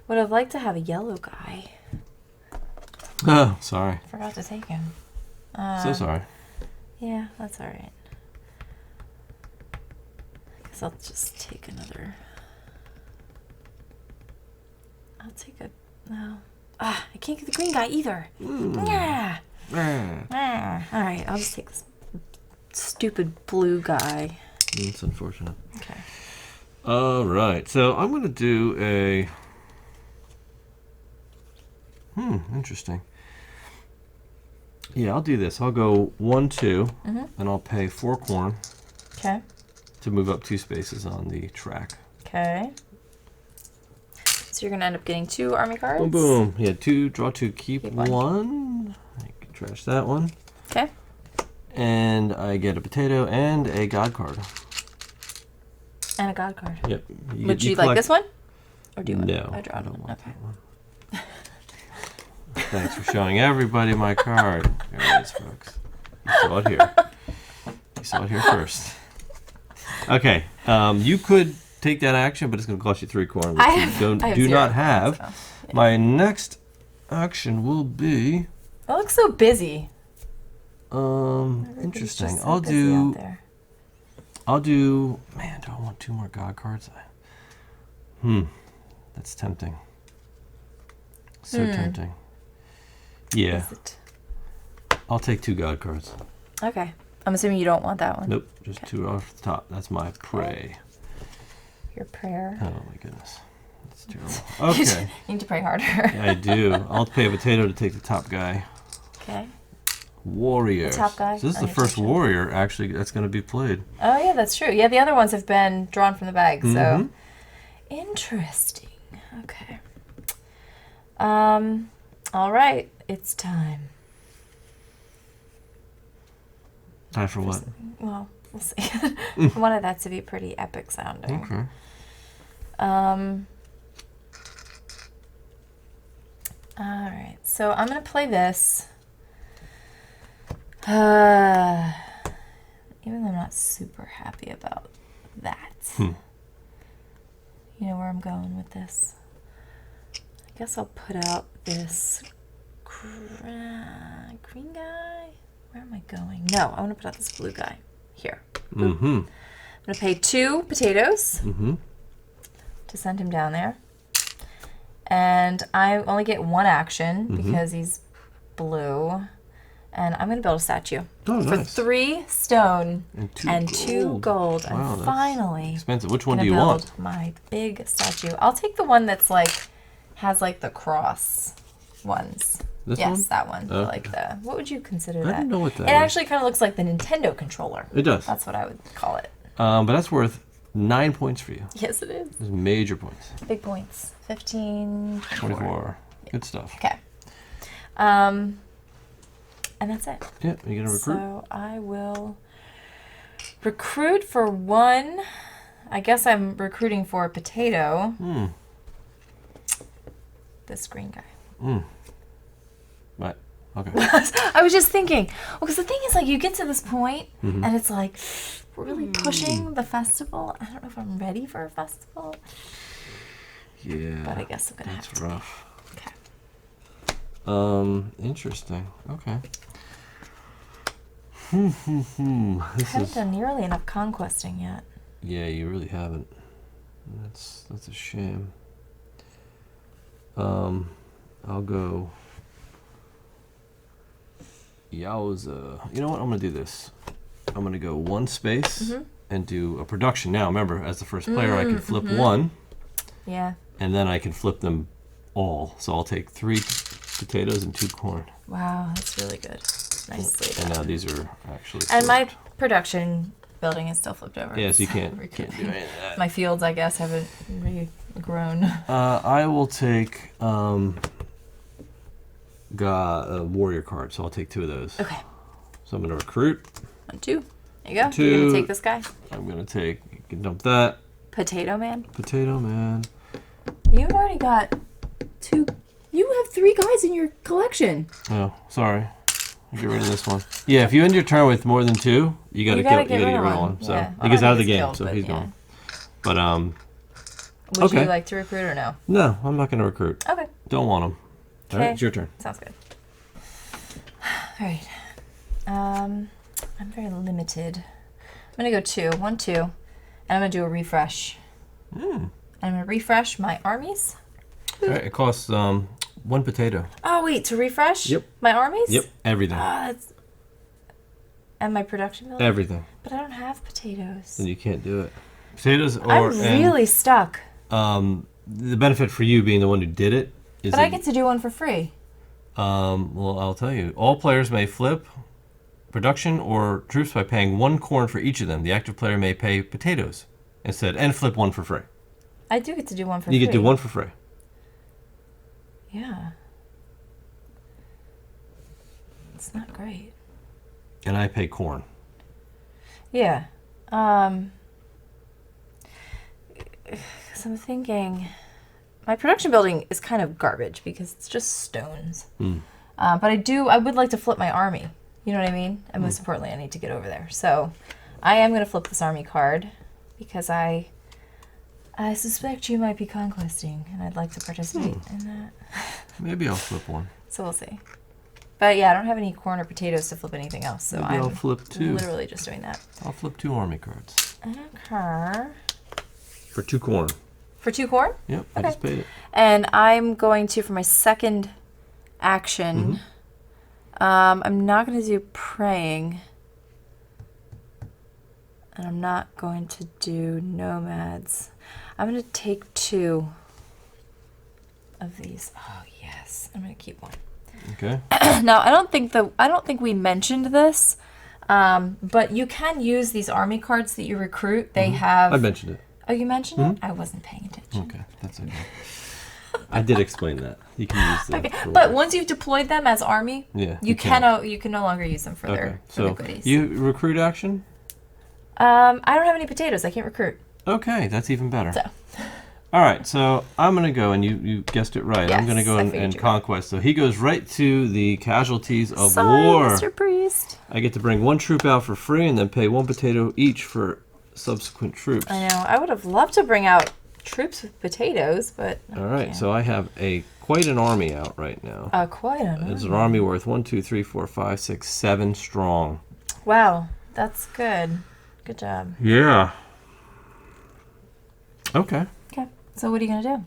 Would have liked to have a yellow guy. Oh, sorry. Forgot to take him. So sorry. Yeah, that's all right. I guess I'll just take another. I'll take a. No. I can't get the green guy either. Yeah. All right, I'll just take this stupid blue guy. It's unfortunate. Okay. All right, so I'm going to do a... interesting. Yeah, I'll do this. I'll go 1, 2, and I'll pay 4 corn. Okay. To move up 2 spaces on the track. Okay. So you're going to end up getting 2 army cards? Boom, boom. Yeah, 2, draw 2, keep 1. I can trash that one. Okay. And I get a potato and a god card. And a god card. Yep. Would you like this one? Or do you want No, I don't want okay. that one. Thanks for showing everybody my card. There it is, folks. You saw it here. You saw it here first. Okay. You could take that action, but it's going to cost you 3 corn, which you do not have. So, yeah. My next action will be... That looks so busy. Interesting. So busy I'll do... Man, do I want 2 more god cards? That's tempting. So tempting. Yeah. I'll take 2 god cards. Okay. I'm assuming you don't want that one. Nope. Just 2 off the top. That's my prey. Your prayer. Oh my goodness. That's terrible. Okay. You need to pray harder. Yeah, I do. I'll pay a potato to take the top guy. Okay. Warrior. The top guy. So this is the first warrior, actually, that's going to be played. Oh, yeah, that's true. Yeah, the other ones have been drawn from the bag, so... Interesting. Okay. All right. It's time. Time for what? Well, we'll see. I wanted that to be pretty epic sounding. Okay. All right. So I'm going to play this. Even though I'm not super happy about that. You know where I'm going with this? I guess I'll put out this green guy. Where am I going? No, I want to put out this blue guy. Here. I'm going to pay 2 potatoes to send him down there. And I only get 1 action because he's blue. And I'm going to build a statue. Oh, for nice. 3 stone and 2 gold. Wow, I'm finally expensive. Which one do gonna you build want? my big statue. I'll take the one that's like has like the cross ones. This yes, one? that one. Okay. Like the what would you consider I that? don't know what that it is. actually kind of looks like the Nintendo controller. It does. That's what I would call it. But that's worth 9 points for you. Yes, it is. Those major points. Big points. 15, 24. Good stuff. Okay. And that's it. Yeah, you gonna recruit? So I will recruit for 1. I guess I'm recruiting for a potato. This green guy. Right. Okay. I was just thinking, because the thing is, like, you get to this point, and it's like, we're really pushing the festival. I don't know if I'm ready for a festival. Yeah. But I guess I'm gonna have That's to. rough. Okay. Interesting. Okay. I This haven't is. done nearly enough conquesting yet. Yeah, you really haven't. That's a shame. I'll go. Yowza. You know what? I'm gonna do this. I'm gonna go 1 space and do a production. Now, remember, as the first player, I can flip 1, Yeah. and then I can flip them all. So I'll take 3 potatoes and 2 corn. Wow, that's really good. Nicely And done. now these are actually. And my flipped. production building is still flipped over. Yes, you It's can't do recruiting. any of that. My fields, I guess, haven't regrown. I will take a warrior card, so I'll take 2 of those. Okay. So I'm gonna recruit. 1, 2. There you go. 2. You're gonna take this guy. I'm gonna take. You can dump that. Potato Man. Potato man. You've already got 2. You have 3 guys in your collection. Oh, sorry. I'll get rid of this one. Yeah, if you end your turn with more than 2, you gotta get rid of one. So Yeah. he gets Well, out of the he's game, killed, so but he's yeah. gone. But Would Okay. you like to recruit or no? no, I'm not gonna recruit. Okay. Don't want him. All right, Okay. it's your turn. Sounds good. All right. I'm very limited. I'm gonna go 2, 1, 2, and I'm gonna do a refresh. And I'm gonna refresh my armies. All right, it costs 1 potato. Oh wait, to refresh? Yep. My armies? Yep, everything. And my production building? Everything. But I don't have potatoes. Then you can't do it. Potatoes I'm or really stuck. the benefit for you being the one who did it is But that I get to do one for free. well, I'll tell you. All players may flip production or troops by paying 1 corn for each of them. The active player may pay potatoes instead and flip 1 for free. I do get to do one for free. You get to do 1 for free. Yeah. It's not great. And I pay corn. Yeah. So I'm thinking my production building is kind of garbage because it's just stones. But I would like to flip my army. You know what I mean? And most importantly, I need to get over there. So I am going to flip this army card because I suspect you might be conquesting and I'd like to participate in that. Maybe I'll flip 1. So we'll see. But yeah, I don't have any corn or potatoes to flip anything else. So Maybe I'll I'm flip 2. literally just doing that. I'll flip 2 army cards. Okay. For 2 corn. For 2 corn? Yep, I Okay. just paid it. And I'm going to, for my second action, I'm not going to do praying. And I'm not going to do nomads. I'm going to take 2 of these. Oh, yes. I'm going to keep 1. Okay. Now, I don't think we mentioned this, but you can use these army cards that you recruit. They have... I mentioned it. Oh, you mentioned it? I wasn't paying attention. Okay, that's okay. I did explain that. You can use them. Okay, but once you've deployed them as army, Yeah, you can no longer use them for Okay, their so the goodies. you recruit action? I don't have any potatoes. I can't recruit. Okay, that's even better. So. All right, so I'm going to go, and you guessed it right. I'm going to Yes, go I in figured you were. Conquest. So he goes right to the casualties of Sorry, war. Mr. Priest. I get to bring 1 troop out for free and then pay 1 potato each for subsequent troops. I know. I would have loved to bring out troops with potatoes, but All right, so I have quite an army out right now. quite a It's an army worth 1, 2, 3, 4, 5, 6, 7 strong. Wow, that's good. Good job. Yeah. Okay. Okay, so what are you gonna do?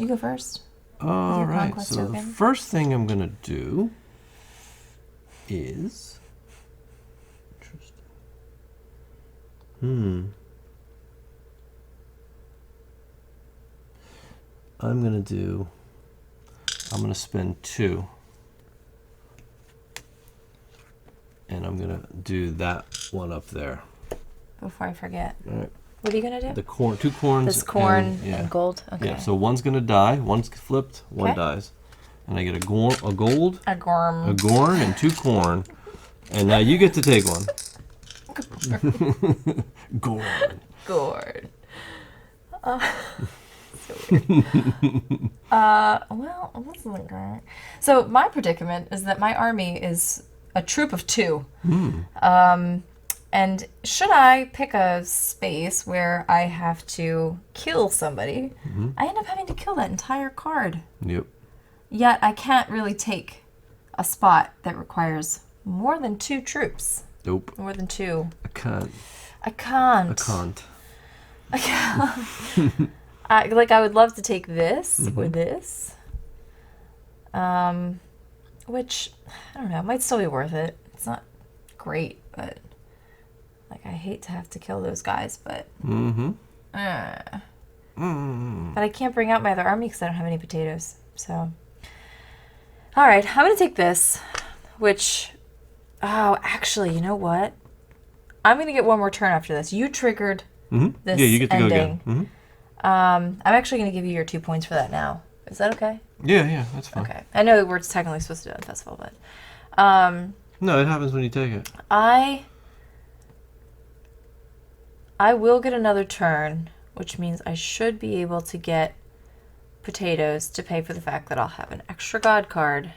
You go first. All your right. conquest So the token? first thing I'm going to do is... Interesting. I'm going to spend 2. And I'm going to do that one up there. Before I forget. All right. What are you going to do? The corn, 2 corns. This corn and gold? Okay. Yeah, so one's going to die, one's flipped, one dies. And I get a gold, a gorm, a gorn, and 2 corn. And now you get to take one. Gorn. Gorn. So weird. Well, this isn't great. So my predicament is that my army is a troop of 2. And should I pick a space where I have to kill somebody, I end up having to kill that entire card. Yep. Yet I can't really take a spot that requires more than 2 troops. Nope. More than 2. I can't. I can't. I can't. I can't. I would love to take this or this. Which, I don't know, might still be worth it. It's not great, but like I hate to have to kill those guys, but but I can't bring out my other army because I don't have any potatoes. So, all right, I'm gonna take this, which, oh, actually, you know what? I'm gonna get one more turn after this. You triggered this you get to ending. go again. I'm actually gonna give you your 2 points for that now. Is that okay? Yeah, that's fine. Okay. I know we're technically supposed to do it on festival, but no, it happens when you take it. I will get another turn, which means I should be able to get potatoes to pay for the fact that I'll have an extra god card,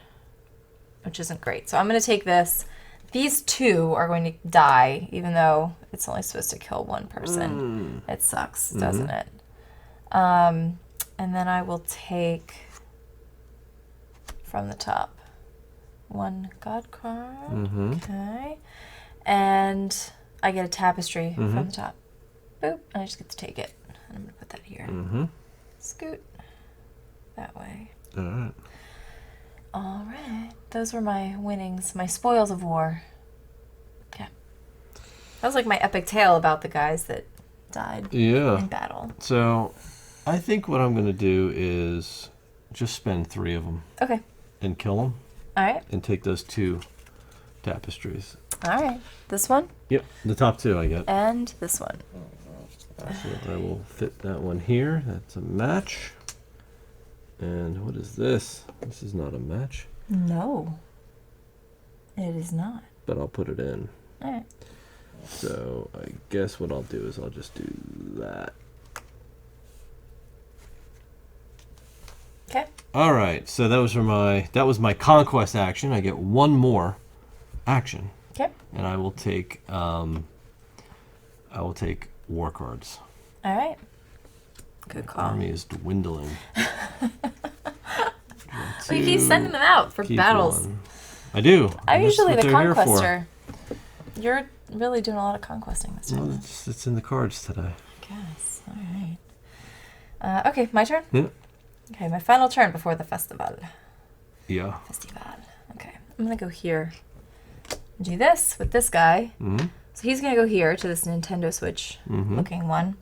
which isn't great. So I'm going to take this. These 2 are going to die, even though it's only supposed to kill 1 person. It sucks, doesn't it? And then I will take from the top 1 god card. Okay. And I get a tapestry from the top. Boop. And I just get to take it. And I'm going to put that here. Scoot. That way. All right. All right. Those were my winnings, my spoils of war. Okay. That was like my epic tale about the guys that died in battle. So I think what I'm going to do is just spend 3 of them. Okay. And kill them. All right. And take those 2 tapestries. All right. This one? Yep. The top 2 I get. And this one. So I will fit that one here. That's a match. And what is this? This is not a match. No. It is not. But I'll put it in. All right. So I guess what I'll do is I'll just do that. Okay. All right. So that was my conquest action. I get 1 more action. Okay. And I will take war cards. All right. Good call. Army is dwindling. Well, you keep sending them out for battles. 1. I do. I'm usually the conquester. You're really doing a lot of conquesting this time. Well, it's in the cards today. I guess. All right. Okay, my turn? Yeah. Okay, my final turn before the festival. Yeah. Festival. Okay, I'm going to go here. Do this with this guy. So he's going to go here to this Nintendo Switch looking one.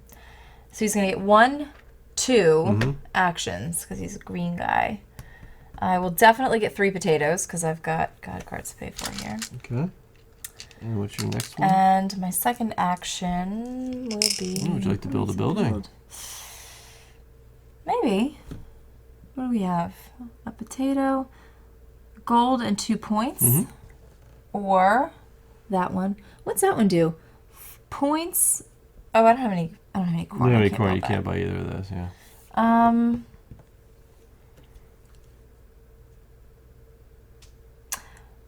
So he's going to get 1, 2 actions because he's a green guy. I will definitely get 3 potatoes because I've got god cards to pay for here. Okay. And what's your next one? And my second action will be... would you like to build a building? Maybe. What do we have? A potato, gold, and 2 points. Or that one. What's that one do? Points. Oh, I don't have any corn. You don't have any corn. You can't buy either of those. Yeah.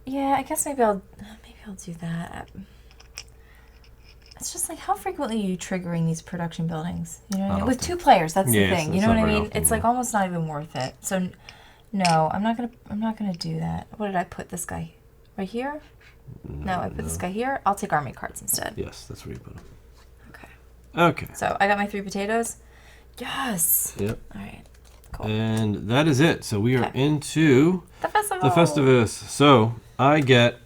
Yeah, I guess maybe I'll do that. It's just like, how frequently are you triggering these production buildings? You know what I mean? With 2 players, that's the thing. You know what I mean? It's like almost not even worth it. So, no, I'm not gonna do that. What did I put this guy right here? No, I put this guy here. I'll take army cards instead. Yes, that's where you put them. Okay. Okay. So I got my 3 potatoes. Yes. Yep. All right. Cool. And that is it. So we are into the festival. The Festivus. So I get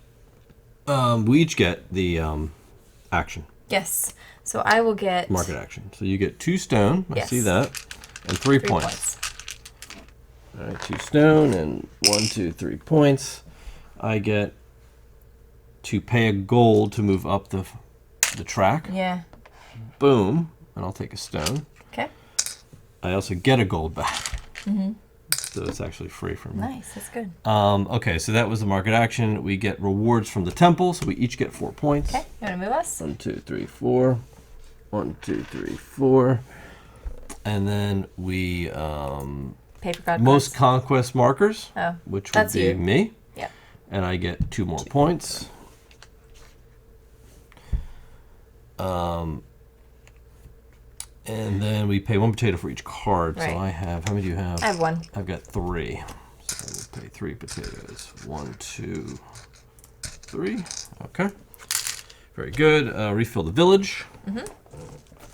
We each get the action. Yes. So I will get... Market action. So you get 2 stone. I Yes. see that. And 3 points. All right, 2 stone and 1, 2, 3 points. I get to pay a gold to move up the track. Yeah. Boom. And I'll take a stone. Okay. I also get a gold back. So it's actually free for me. Nice. That's good. Okay, so that was the market action. We get rewards from the temple, so we each get 4 points. Okay. You want to move us? 1, 2, 3, 4. 1, 2, 3, 4. And then we Paper God most cards. conquest markers, which would be me. Yeah. And I get 2 more points. And then we pay 1 potato for each card. Right. So I have, how many do you have? I have 1. I've got 3. So we'll pay 3 potatoes. 1, 2, 3. Okay. Very good. Refill the village.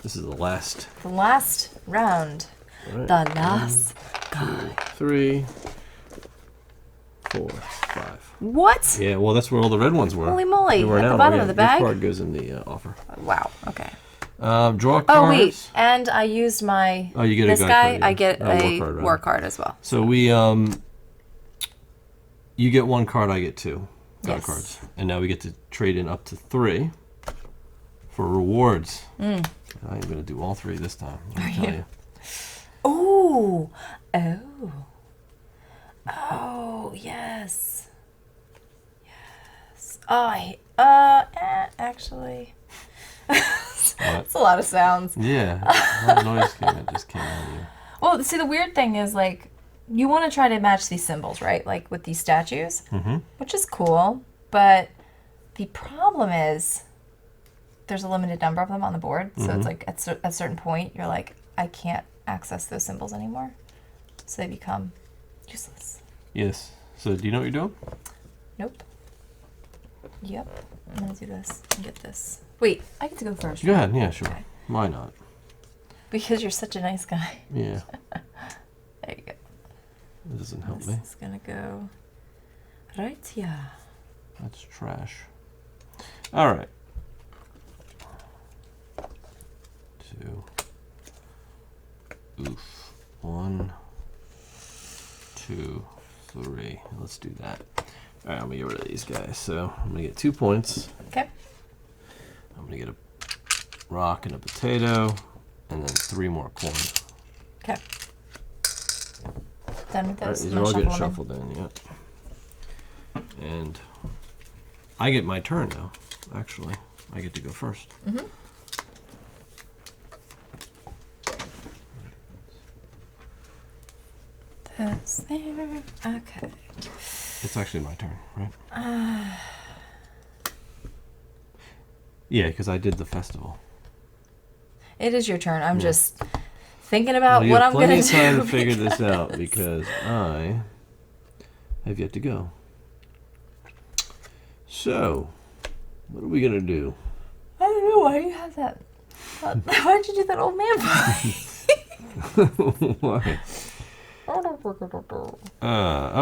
This is the last. The last round. Right. The last guy. 3, 4, 5. What? Yeah, well, that's where all the red ones were. Holy moly. They were At now. the bottom Yeah, of the bag? Your card goes in the offer. Wow. Okay. Draw cards. Oh, wait. And I used my... Oh, you get this a guy. card, yeah. I get a war card, war card as well. So we, you get 1 card, I get 2 cards. And now we get to trade in up to 3 for rewards. I'm going to do all 3 this time. Let me tell you. Oh. Oh. Oh, yes. Yes. Oh, actually... That's a lot of sounds. Yeah. A lot of noise just came out of you. Well, see, the weird thing is, like, you want to try to match these symbols, right? Like, with these statues, which is cool. But the problem is there's a limited number of them on the board. So it's like, at a certain point, you're like, I can't access those symbols anymore. So they become useless. Yes. So do you know what you're doing? Nope. Yep. I'm going to do this and get this. Wait, I get to go first. Go ahead. Yeah, sure. Okay. Why not? Because you're such a nice guy. Yeah. There you go. That doesn't help me. This is going to go right here. That's trash. All right. 2. Oof. 1, 2, 3. Let's do that. All right, I'm gonna get rid of these guys. So I'm gonna get 2 points. Okay. I'm gonna get a rock and a potato, and then 3 more coins. Okay. Done with All right, those. these are all getting shuffled in. Yep. And I get my turn now. Actually, I get to go first. That's there. Okay. It's actually my turn, right? Yeah, because I did the festival. It is your turn. I'm just thinking about Well, what I'm going to do. plenty of time to figure this out because I have yet to go. So, what are we going to do? I don't know. Why do you have that? Why did you do that old man voice? Why? All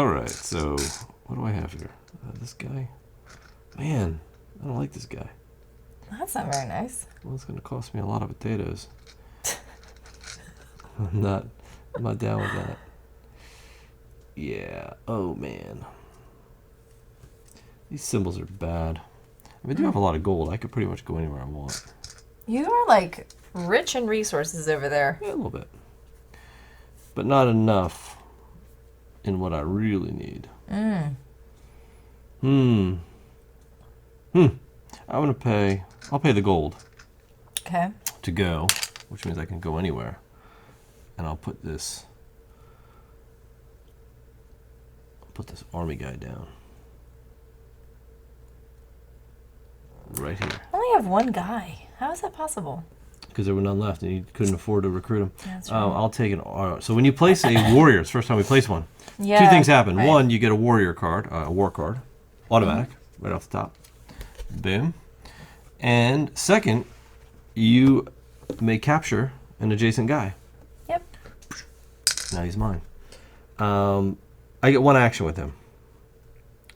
right. So, what do I have here? This guy. Man, I don't like this guy. That's not very nice. Well, it's going to cost me a lot of potatoes. I'm not down with that. Yeah. Oh man. These symbols are bad. I mean, I do have a lot of gold. I could pretty much go anywhere I want. You are like rich in resources over there. Yeah, a little bit. But not enough in what I really need. I'll pay the gold. Okay. To go, which means I can go anywhere. And I'll put this army guy down. Right here. I only have one guy. How is that possible? Because there were none left and you couldn't afford to recruit him. That's right. I'll take an so when you place a warrior, it's the first time we place one. Yeah, 2 things happen. right. 1, you get a warrior card, a war card, automatic, right off the top. Boom. And second, you may capture an adjacent guy. Yep. Now he's mine. I get 1 action with him.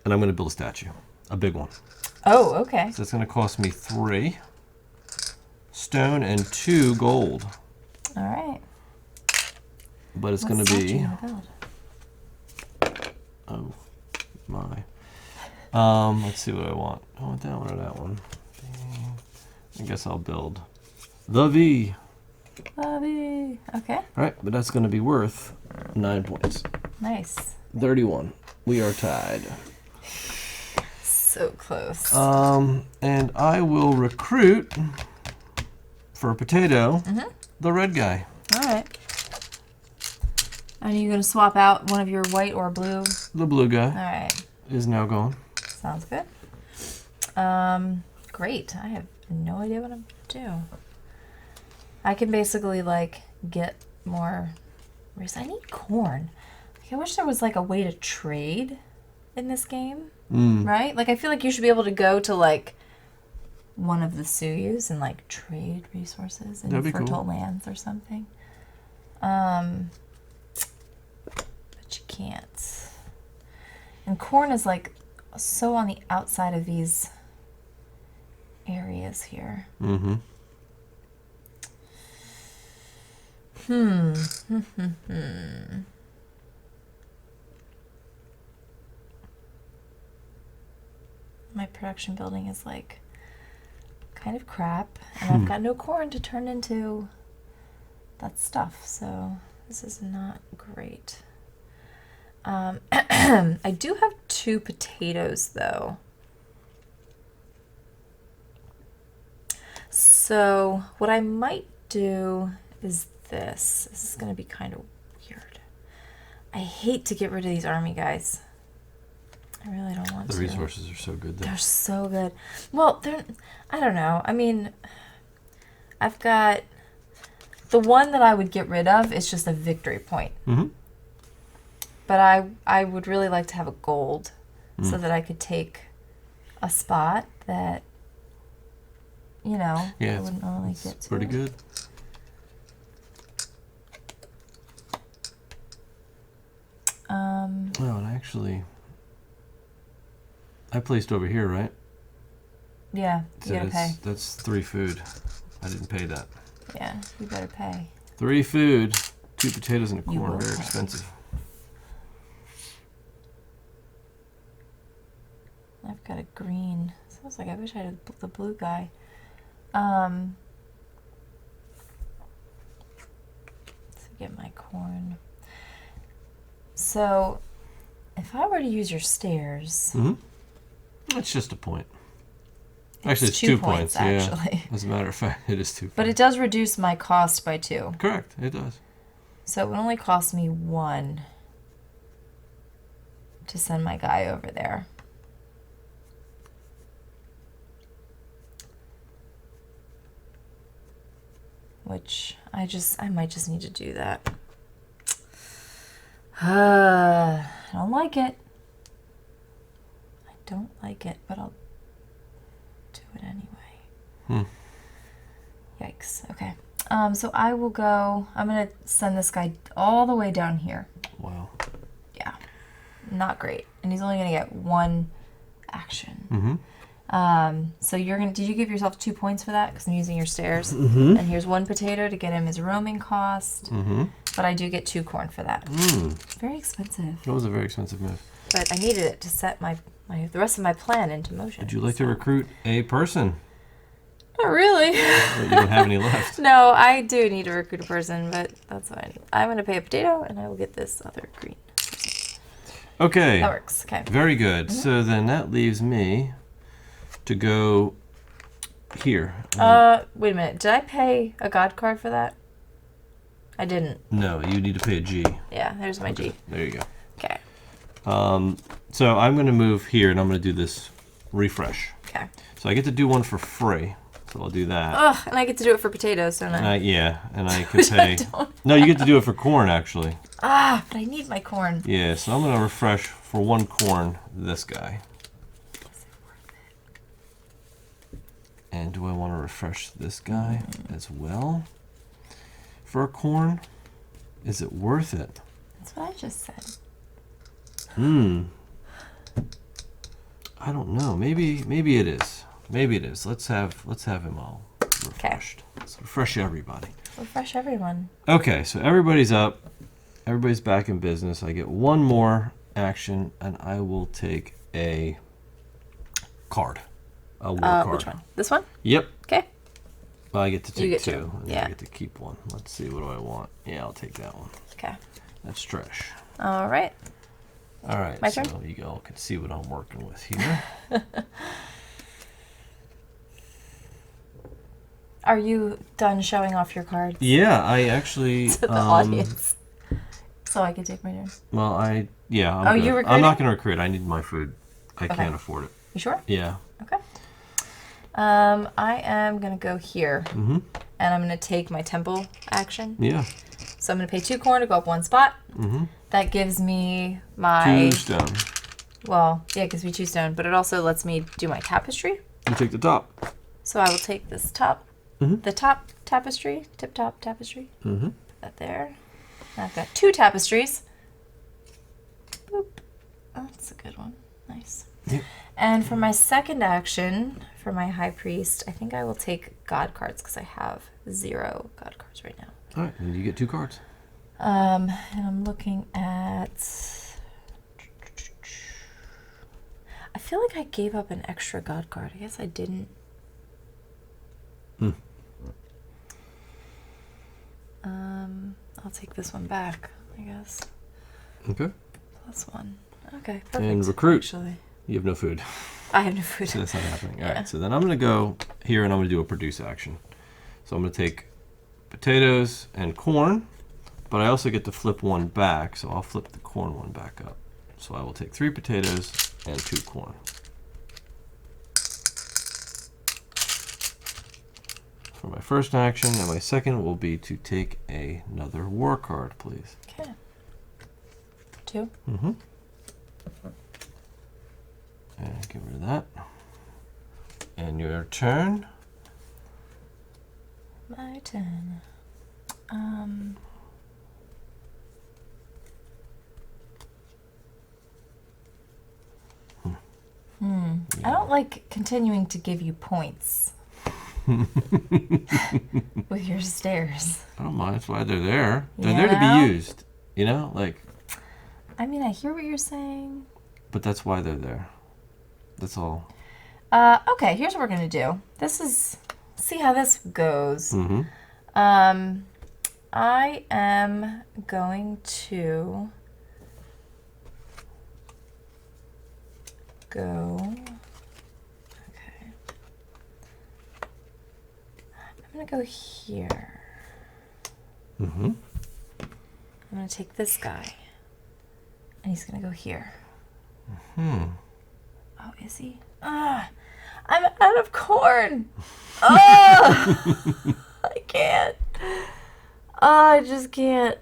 And I'm going to build a statue. A big one. Oh, okay. So it's going to cost me 3 stone and 2 gold. All right. But it's going to be... What statue you gonna build? Oh, my. Let's see what I want. I want that one or that one. I guess I'll build the V. The V. Okay. All right, but that's going to be worth 9 points. Nice. 31. We are tied. So close. And I will recruit for a potato the red guy. All right. And are you going to swap out one of your white or blue? The blue guy. All right. Is now gone. Sounds good. Great. I have no idea what I'm going to do. I can basically, like, get more... I need corn. Like, I wish there was, like, a way to trade in this game. Right? Like, I feel like you should be able to go to, like, one of the Suyus and, like, trade resources in fertile lands or something. But you can't. And corn is, like, so on the outside of these areas here. My production building is like kind of crap, and I've got no corn to turn into that stuff, so this is not great. I do have 2 potatoes though. So what I might do is this. This is going to be kind of weird. I hate to get rid of these army guys. I really don't want to. The resources are so good, though. They're so good. Well, I don't know. I mean, I've got... The one that I would get rid of is just a victory point. But I would really like to have a gold so that I could take a spot that, you know, I wouldn't normally get to. Pretty good. Oh, and actually... I placed over here, right? Yeah, you gotta pay. That's 3 food. I didn't pay that. Yeah, you better pay. 3 food, 2 potatoes and a corn. Very expensive. I've got a green. Sounds like I wish I had the blue guy. Let's get my corn. So, if I were to use your stairs... It's just a point. Actually, it's 2 points. Actually. Yeah. As a matter of fact, it is 2 points. But it does reduce my cost by 2. Correct, it does. So it would only cost me 1 to send my guy over there. Which I might just need to do that. I don't like it. Don't like it, but I'll do it anyway. Yikes. Okay. So I will go... I'm going to send this guy all the way down here. Wow. Yeah. Not great. And he's only going to get 1 action. So you're going to... Did you give yourself 2 points for that? Because I'm using your stairs. And here's 1 potato to get him his roaming cost. But I do get 2 corn for that. Very expensive. That was a very expensive move. But I needed it to set the rest of my plan into motion. Would you like to recruit a person? Not really. Well, you don't have any left. No, I do need to recruit a person, but that's fine. I'm going to pay a potato, and I will get this other green. Okay. That works. Okay. Very good. So then that leaves me to go here. Wait a minute. Did I pay a god card for that? I didn't. No, you need to pay a G. Yeah, there's my G. There you go. Okay. So I'm going to move here, and I'm going to do this refresh. Okay. So I get to do one for free. So I'll do that. Ugh, and I get to do it for potatoes, don't I? Yeah, and I can pay... No, you get to do it for corn, actually. Ah, but I need my corn. Yeah, so I'm going to refresh for 1 corn this guy. Is it worth it? And do I want to refresh this guy as well? For a corn? Is it worth it? That's what I just said. I don't know. Maybe it is. Maybe it is. Let's have him all refreshed. Let's refresh everybody. Refresh everyone. Okay, so everybody's up. Everybody's back in business. I get one more action, and I will take a card. A war card. Which one? This one? Yep. Okay. Well, I get to take two. And yeah. I get to keep one. Let's see. What do I want? Yeah, I'll take that one. Okay. That's trash. All right. All right. My so turn? you all can see what I'm working with here. Are you done showing off your cards? Yeah, I actually. To the audience. So I can take my turn. Well, I'm good. You recruiting? I'm not going to recruit. I need my food. I can't afford it. You sure? Yeah. Okay. I am going to go here. Mm-hmm. And I'm going to take my temple action. Yeah. So I'm going to pay 2 corn to go up 1 spot. Mm-hmm. That gives me my... 2 stone. Well, yeah, it gives me 2 stone, but it also lets me do my tapestry. You take the top. So I will take this top, the top tapestry, tip-top tapestry. Mm-hmm. Put that there. Now I've got 2 tapestries. Boop. Oh, that's a good one. Nice. Yep. And for my second action, for my high priest, I think I will take god cards because I have 0 god cards right now. All right, and you get 2 cards. And I'm looking at... I feel like I gave up an extra god card. I guess I didn't. I'll take this one back, I guess. Okay. +1. Okay, perfect. And recruit. Actually. You have no food. I have no food. So that's not happening. All right, so then I'm going to go here and I'm going to do a produce action. So I'm going to take potatoes and corn, but I also get to flip one back, so I'll flip the corn one back up. So I will take 3 potatoes and 2 corn. For my first action, and my second will be to take another war card, please. Okay. 2. Mm-hmm. And get rid of that. And your turn. My turn. I don't like continuing to give you points with your stairs. I don't mind. That's why they're there. They're You there to know? be used. You know, like. I mean, I hear what you're saying. But that's why they're there. That's all. Okay, here's what we're gonna do. See how this goes. Mm-hmm. I am going to go. Okay. I'm gonna go here. Mm-hmm. I'm gonna take this guy, and he's gonna go here. Hmm. Oh, is he? I'm out of corn. I can't. I just can't.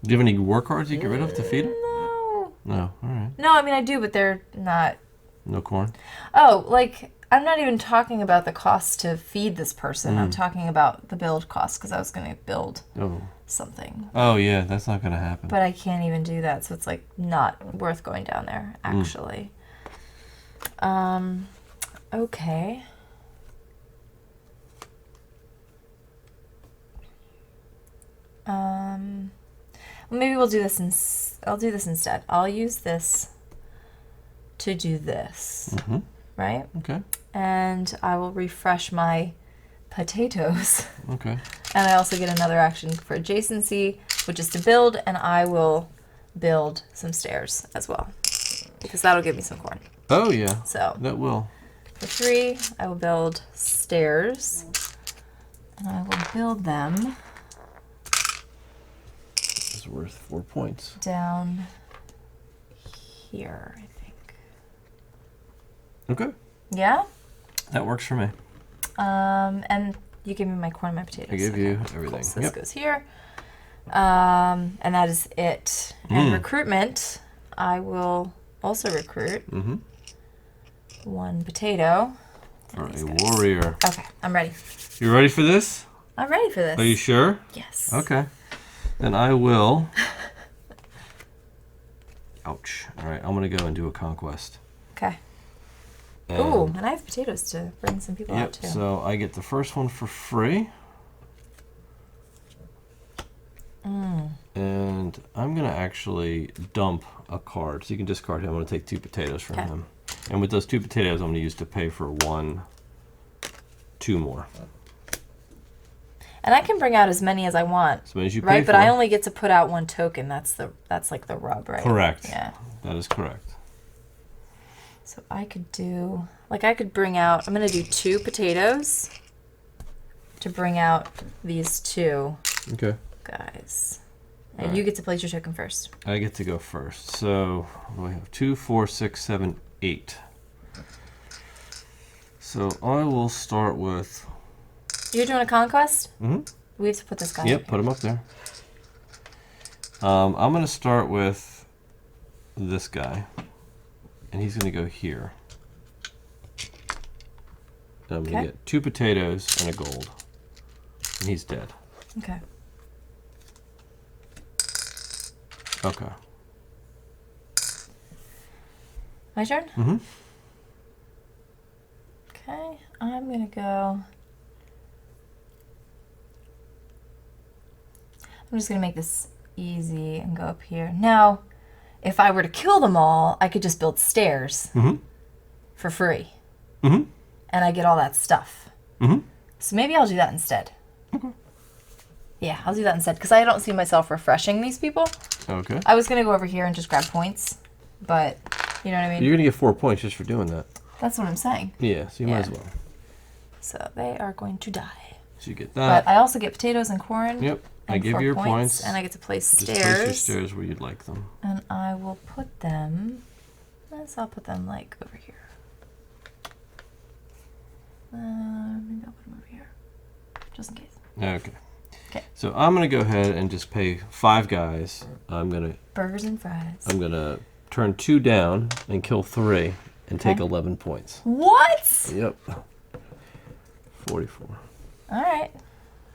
Do you have any war cards you get rid of to feed them? No. No. All right. No, I mean, I do, but they're not. No corn? Oh, like, I'm not even talking about the cost to feed this person. I'm talking about the build cost because I was going to build something. Oh, yeah. That's not going to happen. But I can't even do that, so it's, like, not worth going down there, actually. Okay. Well, maybe we'll do this. I'll do this instead. I'll use this to do this, Mm-hmm. right? Okay. And I will refresh my potatoes. Okay. And I also get another action for adjacency, which is to build, and I will build some stairs as well, because that'll give me some corn. Oh, yeah. So That will. for 3, I will build stairs, and I will build them It's worth 4 points. down here, I think. Okay. Yeah? That works for me. And you give me my corn and my potatoes. I give Okay, you cool. everything. So this Yep. goes here. And that is it. And recruitment, I will also recruit Mm-hmm. 1 potato. For These a guys. warrior. Okay, I'm ready. You ready for this? I'm ready for this. Are you sure? Yes. Okay. Then I will. Ouch. All right, I'm going to go and do a conquest. Okay. Ooh, and I have potatoes to bring some people out too. So I get the first one for free. And I'm going to actually dump a card. So you can discard him. I'm going to take 2 potatoes from him. And with those 2 potatoes, I'm going to use to pay for 2 more. And I can bring out as many as I want. As many as you pay right, for. but I only get to put out 1 token. That's like the rub, right? Correct. Yeah. That is correct. So I could do, like I could bring out, I'm going to do 2 potatoes to bring out these 2 guys. And you get to place your token first. I get to go first. So we have 2, 4, 6, 7, 8. So I will start with... You're doing a conquest? Mm-hmm. We have to put this guy Yep, put him up there. I'm going to start with this guy. And he's going to go here. And I'm going to get 2 potatoes and a gold. And he's dead. Okay. Okay. My turn? Mm-hmm. Okay, I'm going to go... I'm just going to make this easy and go up here. Now, if I were to kill them all, I could just build stairs for free. And I get all that stuff. So maybe I'll do that instead. Okay. Yeah, I'll do that instead, because I don't see myself refreshing these people. Okay. I was going to go over here and just grab points, but you know what I mean? You're going to get 4 points just for doing that. That's what I'm saying. Yeah, so you might as well. So they are going to die. So you get that. But I also get potatoes and corn. Yep. I give you your points. And I get to place stairs. Just place your stairs where you'd like them. And I will put them, I'll put them like over here. Maybe I'll put them over here, just in case. Okay. Okay. So I'm going to go ahead and just pay 5 guys. I'm going to... Burgers and fries. I'm going to turn 2 down and kill 3 and take 11 points. What? Yep. 44. All right.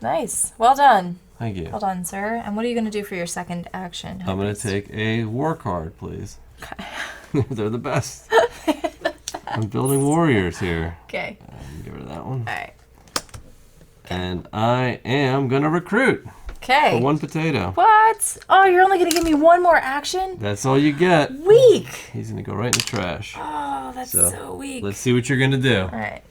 Nice. Well done. Thank you. Well done, sir. And what are you going to do for your second action? I'm going to take a war card, please. Okay. They're the best. I'm building warriors here. Okay. Get rid of that one. All right. And I am going to recruit. Okay. For 1 potato. What? Oh, you're only going to give me 1 more action? That's all you get. Weak. He's going to go right in the trash. Oh, that's so weak. Let's see what you're going to do. All right.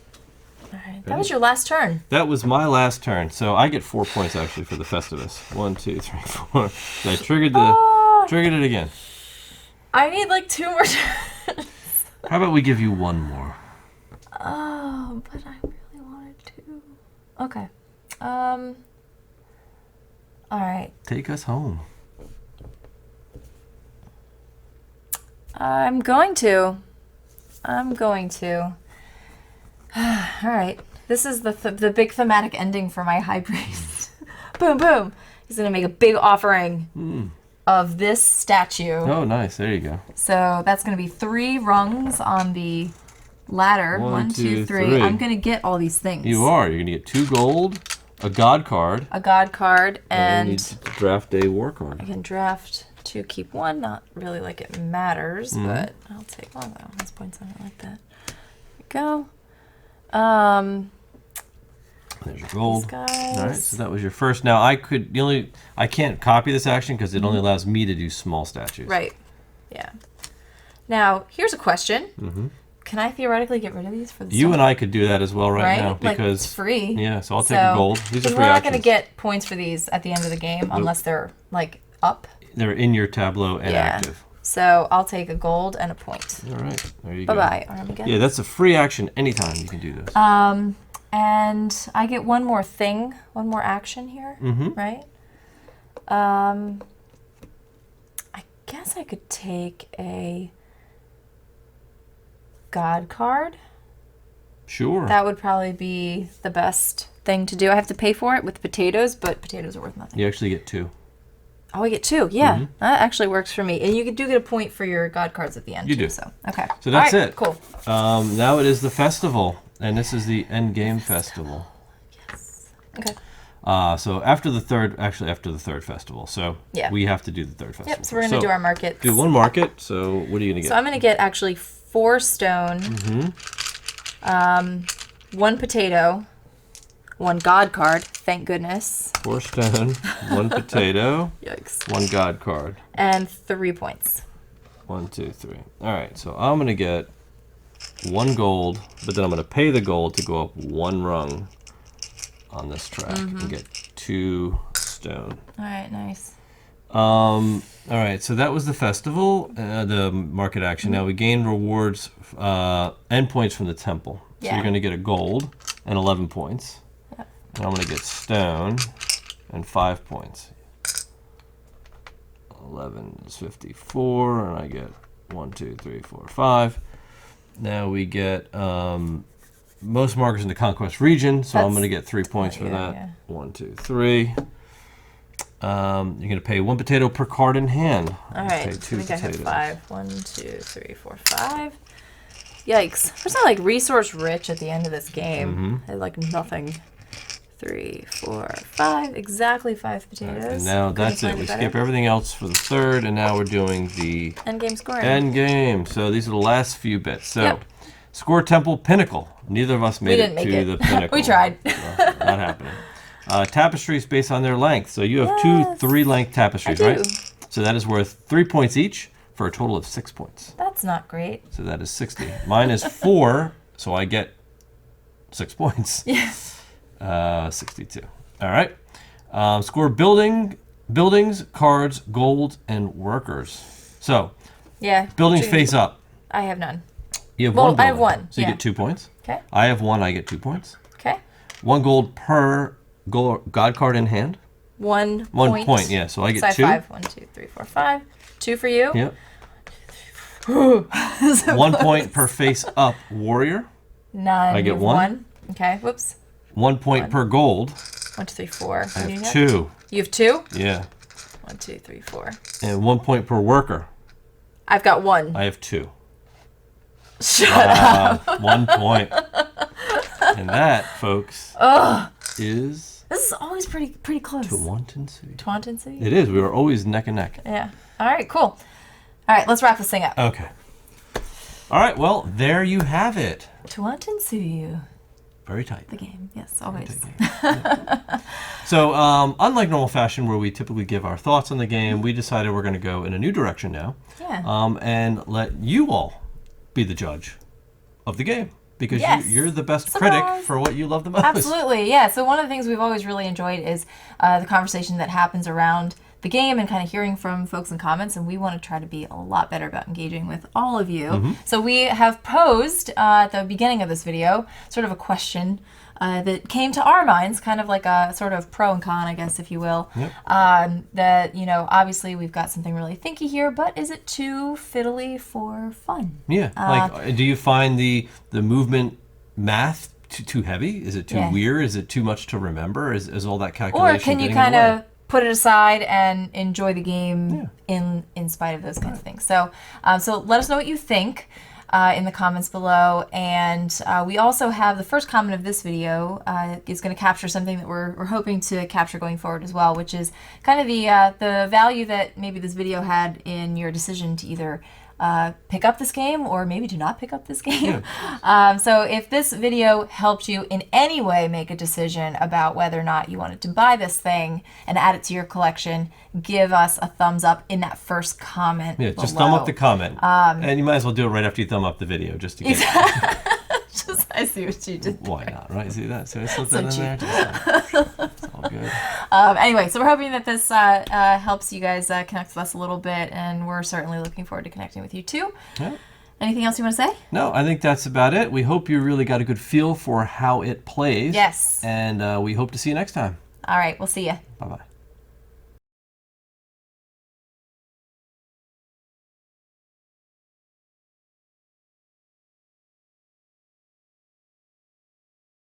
All right. That was your last turn. That was my last turn. So I get 4 points actually for the Festivus. 1, 2, 3, 4. So I triggered it again. I need like 2 more turns. How about we give you 1 more? Oh, but I really wanted to. Okay. All right. Take us home. I'm going to. All right. This is the big thematic ending for my high priest. Boom, boom. He's going to make a big offering of this statue. Oh, nice. There you go. So that's going to be 3 rungs on the ladder. 1, 2, 3. I'm going to get all these things. You are. You're going to get 2 gold, a god card. A god card, and you need to draft a war card. I can draft 2, keep 1. Not really like it matters, but I'll take one. That one has points on it like that. There we go. There's your gold. These guys. All right, so that was your first. Now I can't copy this action because it only allows me to do small statues. Right. Yeah. Now here's a question. Can I theoretically get rid of these for the You and I could do that as well right now because like, it's free. Yeah, so I'll take a gold. These are free we're not actions. going to get points for these at the end of the game unless they're like up. They're in your tableau and active. So I'll take a gold and a point. All right, there you go. Bye-bye, Armageddon. Yeah, that's a free action anytime you can do this. And I get one more thing, one more action here, right? I guess I could take a god card. Sure. That would probably be the best thing to do. I have to pay for it with potatoes, but potatoes are worth nothing. You actually get 2. Oh, I get 2. Yeah, that actually works for me. And you do get a point for your god cards at the end. You do. So, okay. So that's all right, it. Cool. Now it is the festival, and this is the end game festival. Yes. Okay. So after the third festival. So we have to do the third festival. Yep. So we're gonna do our markets. Do 1 market. So what are you gonna get? So I'm gonna get actually 4 stone. 1 potato, 1 god card, thank goodness. 4 stone, 1 potato. Yikes. 1 god card. And 3 points. 1, 2, 3. All right, so I'm going to get 1 gold, but then I'm going to pay the gold to go up 1 rung on this track and get 2 stone. All right, nice. All right, so that was the festival, the market action. Now we gain rewards, endpoints from the temple. So you're going to get a gold and 11 points. Yep. And I'm going to get stone and 5 points. 11 is 54, and I get 1, 2, 3, 4, 5. Now we get most markers in the Conquest region, so I'm going to get 3 points for that. Yeah. 1, 2, 3. You're going to pay 1 potato per card in hand. All right, I think I have 5. 1, 2, 3, 4, 5. Yikes. We're not like resource rich at the end of this game. I had like nothing. 3, 4, 5. Exactly 5 potatoes. Right, and now that's it. We skip everything else for the third, and now we're doing the end game scoring. End game. So these are the last few bits. So score temple pinnacle. Neither of us made it to the pinnacle. We tried. Not happening. Tapestries based on their length. So you have 2 3-length tapestries, right? So that is worth 3 points each for a total of 6 points. That's not great. So that is 60. Mine is 4, so I get 6 points. Yes. 62. All right. Score buildings, cards, gold, and workers. So buildings face up. I have none. You have 1 building. I have 1. So you get 2 points. Okay. I have 1. I get 2 points. Okay. 1 gold per god card in hand. 1 point. Yeah. So I get 2. 5. 1, 2, 3, 4, 5. 2 for you. Yep. 1 point per face up warrior. 9. I get 1. Okay. Whoops. 1 point per gold. 1, 2, 3, 4. I have 2. You have 2? Yeah. 1, 2, 3, 4. And 1 point per worker. I've got 1. I have 2. Shut up. 1 point. And that, folks, is... This is always pretty close. Tawantinsuyu. It is. We were always neck and neck. Yeah. All right, cool. All right, let's wrap this thing up. Okay. All right, well, there you have it. Tawantinsuyu. Very tight. The game, yes, always. Yeah. So, unlike normal fashion where we typically give our thoughts on the game, we decided we're going to go in a new direction now. Yeah. And let you all be the judge of the game. Because you're the best critic for what you love the most. Absolutely, yeah. So one of the things we've always really enjoyed is the conversation that happens around the game and kind of hearing from folks in comments, and we want to try to be a lot better about engaging with all of you. So we have posed at the beginning of this video sort of a question that came to our minds, kind of like a sort of pro and con, I guess, if you will. That, you know, obviously we've got something really thinky here, but is it too fiddly for fun? Yeah, like, do you find the movement math too heavy? Is it too weird? Is it too much to remember? Is all that calculation Or can you kind of put it aside and enjoy the game in spite of those kinds of things? So so let us know what you think in the comments below. And we also have the first comment of this video is going to capture something that we're hoping to capture going forward as well, which is kind of the value that maybe this video had in your decision to either pick up this game or maybe to not pick up this game. So if this video helped you in any way make a decision about whether or not you wanted to buy this thing and add it to your collection, give us a thumbs up in that first comment below. Just thumb up the comment. And you might as well do it right after you thumb up the video just to get I see what you did. Why not, right? See that? So slip that in there. It's all good. Anyway, so we're hoping that this helps you guys connect with us a little bit, and we're certainly looking forward to connecting with you too. Anything else you want to say? No, I think that's about it. We hope you really got a good feel for how it plays. Yes. And we hope to see you next time. All right, we'll see you. Bye-bye.